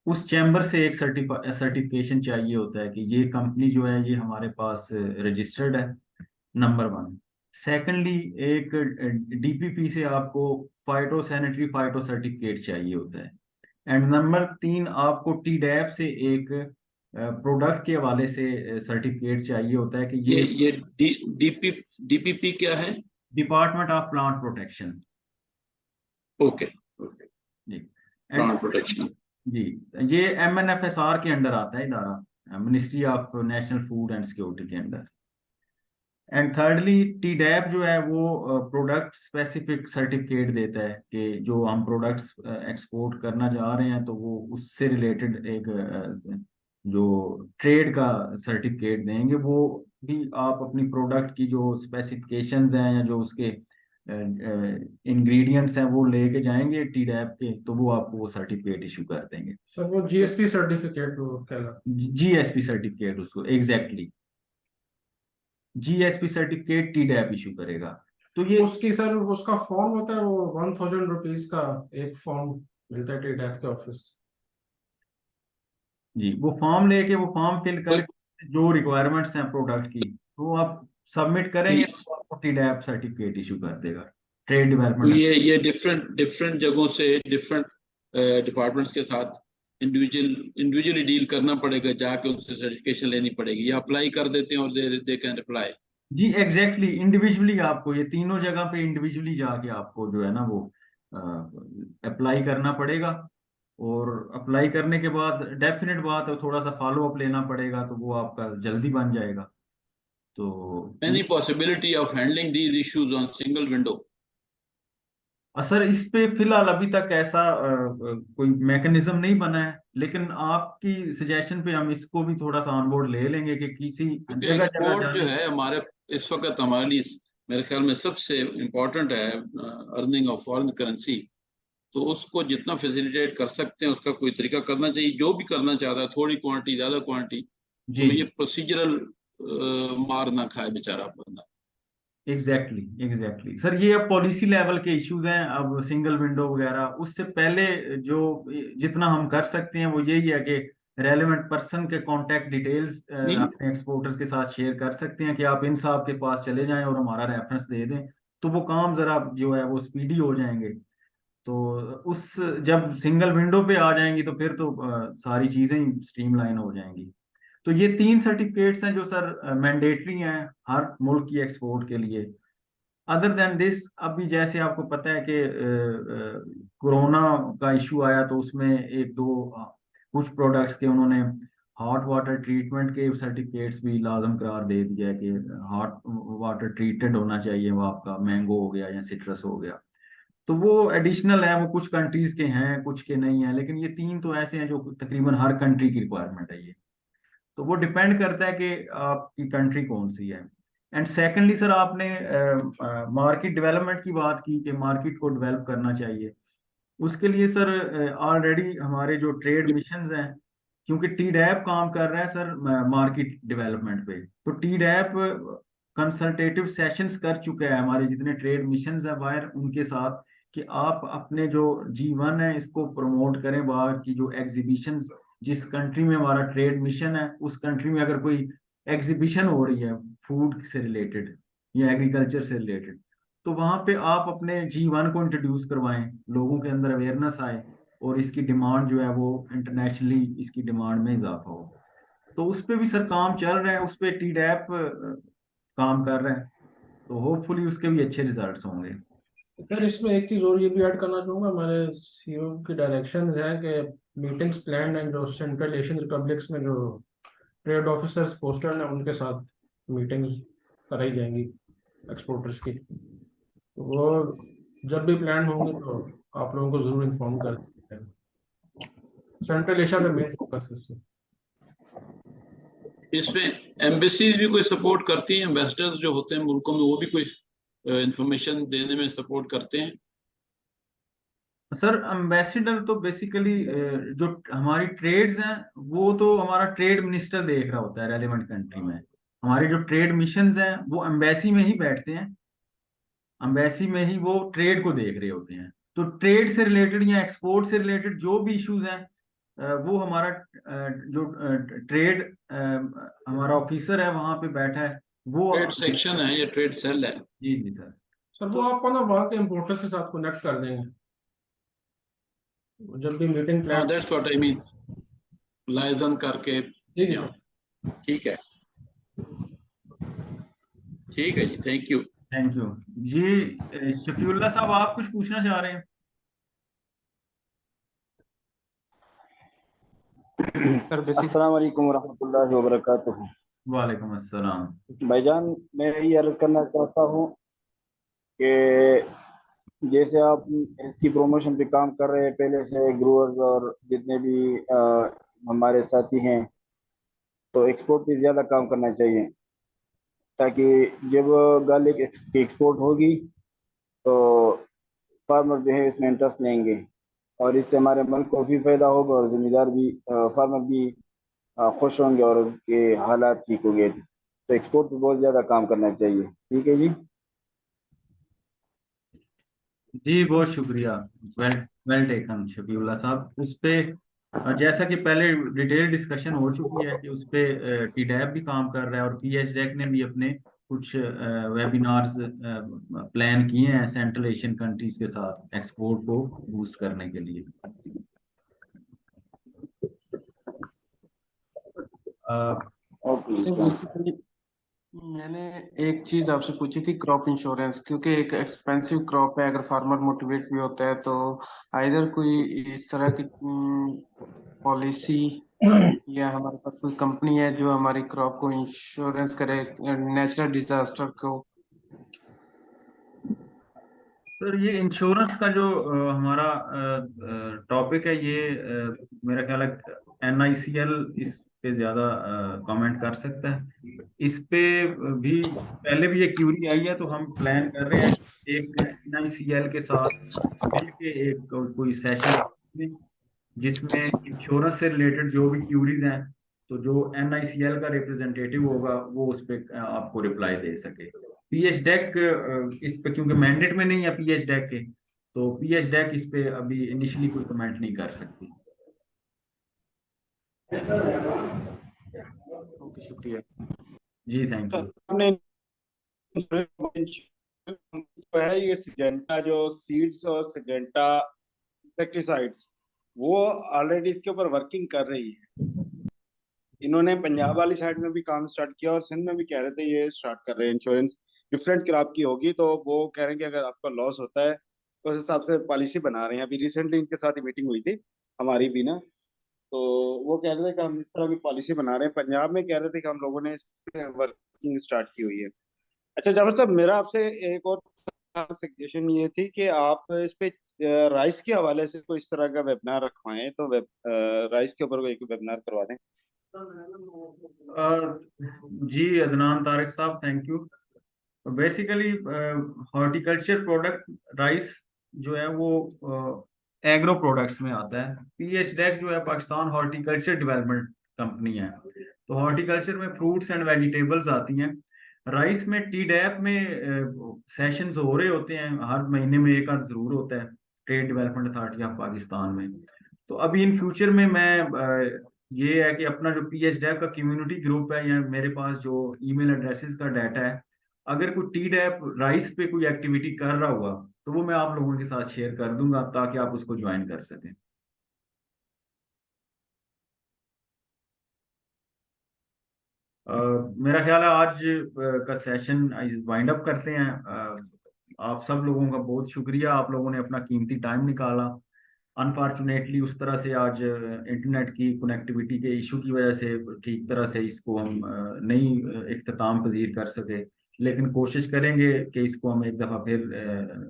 उस चैम्बर से एक सर्टिफिकेशन चाहिए होता है कि ये कंपनी जो है ये हमारे पास रजिस्टर्ड है, नंबर 1। सेकेंडली, एक डीपीपी से आपको फाइटो सैनिटरी फाइटो सर्टिफिकेट चाहिए होता है। एंड नंबर 3, आपको टीडैप से एक प्रोडक्ट के हवाले से सर्टिफिकेट चाहिए होता है कि ये ये ये डीपीपी क्या है? Department of plant protection. Okay, जी। And plant protection. जी, ये MNFSR के अंडर आता है इदारा, ministry of national food and security के अंडर। एंड थर्डली, टीडैप जो है वो प्रोडक्ट स्पेसिफिक सर्टिफिकेट देता है कि जो हम प्रोडक्ट्स एक्सपोर्ट करना चाह रहे हैं तो वो उससे रिलेटेड एक जो ट्रेड का सर्टिफिकेट देंगे। वो भी आप अपनी प्रोडक्ट की जो स्पेसिफिकेशंस हैं या जो उसके इंग्रेडिएंट्स हैं वो लेके जाएंगे टीडैप के, तो वो आपको वो सर्टिफिकेट इशू कर देंगे। सर वो जीएसपी सर्टिफिकेट वो कहलाता जीएसपी सर्टिफिकेट उसको एग्जैक्टली जीएसपी सर्टिफिकेट टीडैप इशू करेगा। तो है। ये उसकी सर उसका फॉर्म होता है, वो 1000 रुपीज का एक फॉर्म मिलता है टीडैप के ऑफिस। जी, वो फॉर्म लेके वो फॉर्म फिल करके जो रिक्वायरमेंट्स हैं प्रोडक्ट की वो आप सबमिट करेंगे तो आपको टीडैप सर्टिफिकेट इशू कर देगा, ट्रेड तो डेवलपमेंट। ये डिफरेंट डिफरेंट जगहों से डिफरेंट डिपार्टमेंट्स के साथ इंडिविजुअली डील करना पड़ेगा, जाके उनसे सर्टिफिकेशन लेनी पड़ेगी, या अप्लाई कर देते हैं और दे कैन अप्लाई। जी एग्जैक्टली, इंडिविजुअली आपको ये तीनों जगह पे इंडिविजुअली जाके आपको जो है ना वो अप्लाई करना पड़ेगा। और अप्लाई करने के बाद डेफिनेट बात है थोड़ा सा फॉलो अप लेना पड़ेगा तो वो आपका जल्दी बन जाएगा। तो any possibility of handling these issues on single window? Sir इस पे फिलहाल अभी तक ऐसा कोई मैकेनिज्म नहीं बना है, लेकिन आपकी सजेशन पे हम इसको भी थोड़ा सा ऑन बोर्ड ले लेंगे कि किसी क्योंकि जगह जगह एक्सपोर्ट जो जाने। है हमारे इस वक्त हमारे लिए मेरे ख्याल में सबसे इम्पोर्टेंट है अर्निंग ऑफ फॉरेन करेंसी। तो उसको जितना फैसिलिटेट कर सकते हैं उसका कोई तरीका करना चाहिए। जो भी करना चाहता है, थोड़ी क्वांटिटी ज्यादा क्वांटिटी, जी तो ये प्रोसीजरल मार ना खाए बेचारा बंदा। एग्जैक्टली सर, ये अब पॉलिसी लेवल के इश्यूज हैं। अब सिंगल विंडो वगैरह, उससे पहले जो जितना हम कर सकते हैं वो यही है कि रेलेवेंट पर्सन के कांटेक्ट डिटेल्स नहीं, अपने एक्सपोर्टर्स के साथ शेयर कर सकते हैं कि आप इन साहब के पास चले जाएं और हमारा रेफरेंस दे दें, तो वो काम जरा जो है वो स्पीडी हो जाएंगे। तो उस जब सिंगल विंडो पे आ जाएंगी तो फिर तो सारी चीजें स्ट्रीमलाइन हो जाएंगी। तो ये 3 सर्टिफिकेट्स हैं जो सर मैंडेटरी हैं हर मुल्क की एक्सपोर्ट के लिए। अदर देन दिस, अभी जैसे आपको पता है कि कोरोना का इशू आया तो उसमें एक दो कुछ प्रोडक्ट्स के उन्होंने हॉट वाटर ट्रीटमेंट के सर्टिफिकेट्स भी लाजम करार दे दिया कि हॉट वाटर ट्रीटेड होना चाहिए, वो आपका मैंगो हो गया या सिट्रस हो गया। तो वो एडिशनल है, वो कुछ कंट्रीज के हैं कुछ के नहीं है, लेकिन ये 3 तो ऐसे हैं जो तकरीबन हर कंट्री की रिक्वायरमेंट है ये। तो वो डिपेंड करता है कि आपकी कंट्री कौन सी है। एंड सेकेंडली सर, आपने मार्केट डेवलपमेंट की बात की कि मार्केट को डेवलप करना चाहिए। उसके लिए सर ऑलरेडी हमारे जो ट्रेड मिशंस हैं, क्योंकि टीडैप काम कर रहा है सर मार्केट डेवलपमेंट पे, तो टीडैप कंसल्टेटिव सेशंस कर चुका है हमारे जितने ट्रेड मिशंस हैं बाहर उनके साथ, कि आप अपने जो G1 है इसको प्रमोट करें बाहर की जो एग्जीबिशंस, जिस कंट्री में हमारा ट्रेड मिशन है उस कंट्री में अगर कोई एग्जीबिशन हो रही है फूड से रिलेटेड या एग्रीकल्चर से रिलेटेड, तो वहां पे आप अपने G1 को इंट्रोड्यूस करवाएं, लोगों के अंदर अवेयरनेस आए और इसकी डिमांड जो है वो इंटरनेशनली इसकी डिमांड में इजाफा हो। तो उस पे भी सर काम चल रहा है, उस पे टीडैप काम कर रहा है, तो होपफुली उसके भी अच्छे रिजल्ट्स होंगे। सर इसमें एक चीज और ये भी ऐड करना चाहूंगा, हमारे सीईओ की डायरेक्शंस हैं कि मीटिंग्स प्लान एंड जो सेंट्रल एशियन रिपब्लिक्स में जो ट्रेड ऑफिसर्स पोस्टल हैं उनके साथ मीटिंग्स कराई जाएंगी एक्सपोर्टर्स की। तो वो जब भी प्लान होंगे तो आप लोगों को जरूर इन्फॉर्म कर देंगे। सेंट्रल एशिया में मेन फोकस है इसमें। इसमें एम्बेसीज भी कोई सपोर्ट करती हैं? एम्बेसडर्स जो होते हैं मुल्कों में, वो भी कोई इंफॉर्मेशन देने में सपोर्ट करते हैं? सर एम्बेसडर तो बेसिकली जो हमारी ट्रेड्स हैं वो तो हमारा ट्रेड मिनिस्टर देख रहा होता है रेलिवेंट कंट्री में। हमारे जो ट्रेड मिशंस हैं वो एम्बेसी में ही बैठते हैं, एम्बेसी में ही वो ट्रेड को देख रहे होते हैं। तो ट्रेड से रिलेटेड या एक्सपोर्ट से रिलेटेड जो भी इश्यूज हैं वो हमारा जो ट्रेड हमारा ऑफिसर है वहां पे बैठा है वो। ट्रेड सेक्शन है या ट्रेड सेल है? जी जी सर। सर वो आपको ना वहाँ के इम्पोर्टर्स के साथ कनेक्ट कर देंगे जब भी मीटिंग हाँ, plan. That's what I mean, liaison करके। जी जी या, सर। ठीक है, ठीक है जी, थैंक यू। थैंक यू जी। शफीउल्लाह साहब, आप कुछ पूछना चाह रहे हैं? सर बेसिक अस्सलाम वालेकुम रहमतुल्लाहि व बरकातुहू। वालेकुम अस्सलाम। भाईजान, मैं यही अर्ज करना चाहता हूँ कि जैसे आप इसकी प्रमोशन पे काम कर रहे हैं पहले से, ग्रोअर्स और जितने भी हमारे साथी हैं, तो एक्सपोर्ट पे ज़्यादा काम करना चाहिए, ताकि जब गार्लिक की एक्सपोर्ट होगी तो फार्मर जो है इसमें इंटरेस्ट लेंगे और इससे हमारे मुल्क को भी फायदा होगा और जिम्मेदार भी फार्मर भी खुश होंगे और उनके हालात ठीक होंगे। तो एक्सपोर्ट पे बहुत ज़्यादा काम करना चाहिए। ठीक है जी। जी बहुत शुक्रिया। वेल वेल टेकन शफीउल्लाह साहब। उस पे जैसा कि पहले डिटेल डिस्कशन हो चुकी है कि उस पे टीडैप भी काम कर रहा है और पीएचडैक ने भी अपने कुछ वेबिनार्स प्लान किए हैं सेंट्रल एशियन कंट्रीज के साथ एक्सपोर्ट को बूस्ट करने के लिए। ओके। मैंने एक चीज आपसे पूछी थी, क्रॉप इंश्योरेंस, क्योंकि एक एक्सपेंसिव क्रॉप है, अगर फार्मर मोटिवेट भी होता है तो आइदर कोई इस तरह की पॉलिसी या हमारे पास कोई कंपनी है जो हमारी क्रॉप को इंश्योरेंस करे नेचुरल डिजास्टर को। सर ये इंश्योरेंस का जो हमारा टॉपिक है ये मेरा ख्याल है NICL इस पे ज्यादा कमेंट कर सकता है। इस पे भी पहले भी ये क्यूरी आई है, तो हम प्लान कर रहे हैं एक NICL के साथ मिलके एक कोई सेशन जिसमें इंश्योरेंस से रिलेटेड जो भी क्यूरीज हैं, तो जो NICL का रिप्रेजेंटेटिव होगा वो उस पे आपको रिप्लाई दे सके। PH डेक इस पे क्योंकि मैंडेट में नहीं है PH डेक के, तो PH डेक इस पे अभी इनिशियली कोई कमेंट नहीं कर सकती। ओके, शुक्रिया। जी थैंक यू। आपने जो है ये सिजेंटा जो सीड्स और सिजेंटा इंसेक्टिसाइड्स वो ऑलरेडी इसके ऊपर वर्किंग कर रही है। इन्होंने पंजाब वाली साइड में भी काम स्टार्ट किया और सिंध में भी कह रहे थे ये स्टार्ट कर रहे हैं। इंश्योरेंस डिफरेंट क्रॉप की होगी, तो वो कह रहे हैं कि अगर आपका लॉस होता है तो उस हिसाब से पॉलिसी बना रहे हैं। अभी रिसेंटली इनके साथ ही मीटिंग हुई थी हमारी भी ना, तो वो कह रहे थे कि हम इस तरह की पॉलिसी बना रहे हैं। पंजाब में कह रहे थे कि हम लोगों ने इस पे वर्किंग स्टार्ट की हुई है। अच्छा जाफर साहब, मेरा आपसे एक और सजेशन ये थी कि आप इस पे राइस के हवाले से कोई इस तरह का वेबिनार रखवाएं, तो राइस के ऊपर कोई वेबिनार करवा दें। जी अदनान तारिक साहब, thank you. Basically horticulture product rice जो है वो एग्रो प्रोडक्ट्स में आता है। PH डेक जो है पाकिस्तान हॉर्टिकल्चर डेवलपमेंट कंपनी है, तो हॉर्टिकल्चर में फ्रूट्स एंड वेजिटेबल्स आती हैं। राइस में TDAP में सेशंस हो रहे होते हैं, हर महीने में एक आध जरूर होता है, trade development authority of Pakistan में। तो अभी इन फ्यूचर में मैं ये है कि अपना जो PH डेक का कम्युनिटी ग्रुप है या मेरे पास जो ईमेल एड्रेसेस का डाटा है, अगर कोई TDAP राइस पे कोई एक्टिविटी कर रहा हुआ तो वो मैं आप लोगों के साथ शेयर कर दूंगा ताकि आप उसको ज्वाइन कर सकें। मेरा ख्याल है आज का सेशन वाइंड अप करते हैं। आप सब लोगों का बहुत शुक्रिया, आप लोगों ने अपना कीमती टाइम निकाला। अनफॉर्चुनेटली उस तरह से आज इंटरनेट की कनेक्टिविटी के इशू की वजह से ठीक तरह से इसको हम नहीं इख्तिताम पजीर कर सके, लेकिन कोशिश करेंगे कि इसको हम एक दफ़ा फिर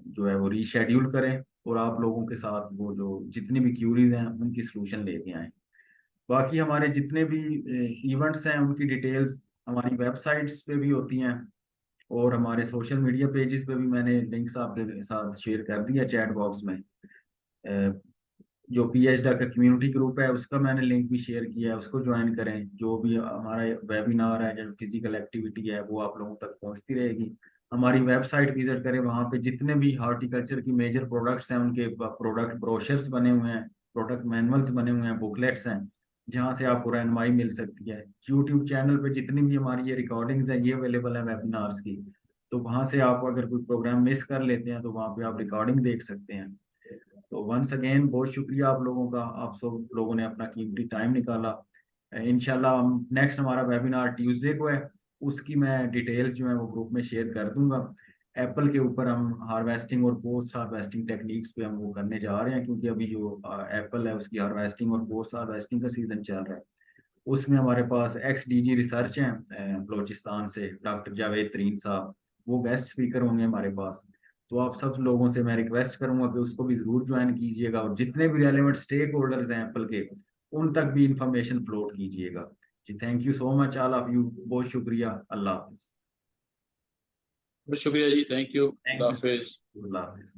जो है वो रीशेड्यूल करें और आप लोगों के साथ वो जो जितनी भी क्यूरीज हैं उनकी सलूशन लेके आएँ। बाकी हमारे जितने भी इवेंट्स हैं उनकी डिटेल्स हमारी वेबसाइट्स पे भी होती हैं और हमारे सोशल मीडिया पेजेस पे भी मैंने लिंक्स आपके साथ शेयर कर दिया चैट बॉक्स में। जो PH डेक का कम्युनिटी ग्रुप है उसका मैंने लिंक भी शेयर किया है, उसको ज्वाइन करें। जो भी हमारा वेबिनार है या फिजिकल एक्टिविटी है वो आप लोगों तक पहुंचती रहेगी। हमारी वेबसाइट विजिट करें, वहाँ पे जितने भी हॉर्टिकल्चर की मेजर प्रोडक्ट्स हैं उनके प्रोडक्ट ब्रोशर्स बने हुए हैं, प्रोडक्ट मैनुअल्स बने हुए हैं, बुकलेट्स हैं जहाँ से आपको रहनुमाई मिल सकती है। यूट्यूब चैनल पे जितनी भी हमारी ये रिकॉर्डिंग्स हैं ये अवेलेबल है वेबिनार्स की, तो वहाँ से आप अगर कोई प्रोग्राम मिस कर लेते हैं तो वहाँ पे आप रिकॉर्डिंग देख सकते हैं। तो वंस अगेन बहुत शुक्रिया आप लोगों का, आप सब लोगों ने अपना कीमती टाइम निकाला। इंशाल्लाह हम नेक्स्ट हमारा वेबिनार ट्यूसडे को है, उसकी मैं डिटेल्स जो है वो ग्रुप में शेयर कर दूंगा। एप्पल के ऊपर हम हार्वेस्टिंग और पोस्ट हार्वेस्टिंग टेक्निक्स पे हम वो करने जा रहे हैं, क्योंकि अभी जो एप्पल है उसकी हार्वेस्टिंग और पोस्ट हार्वेस्टिंग का सीजन चल रहा है। उसमें हमारे पास XDG रिसर्च हैं बलोचिस्तान से, डॉक्टर जावेद तरीन साहब, वो गेस्ट स्पीकर होंगे हमारे पास। तो आप सब लोगों से मैं रिक्वेस्ट करूंगा कि उसको भी जरूर ज्वाइन कीजिएगा और जितने भी रेलेवेंट स्टेक होल्डर्स हैं एप्पल के उन तक भी इंफॉर्मेशन फ्लोट कीजिएगा। जी thank you so much all of you, बहुत शुक्रिया। अल्लाह हाफिज। बहुत शुक्रिया जी, थैंक यू, थैंक अल्लाह यू, हाफिज। अल्लाह हाफिज।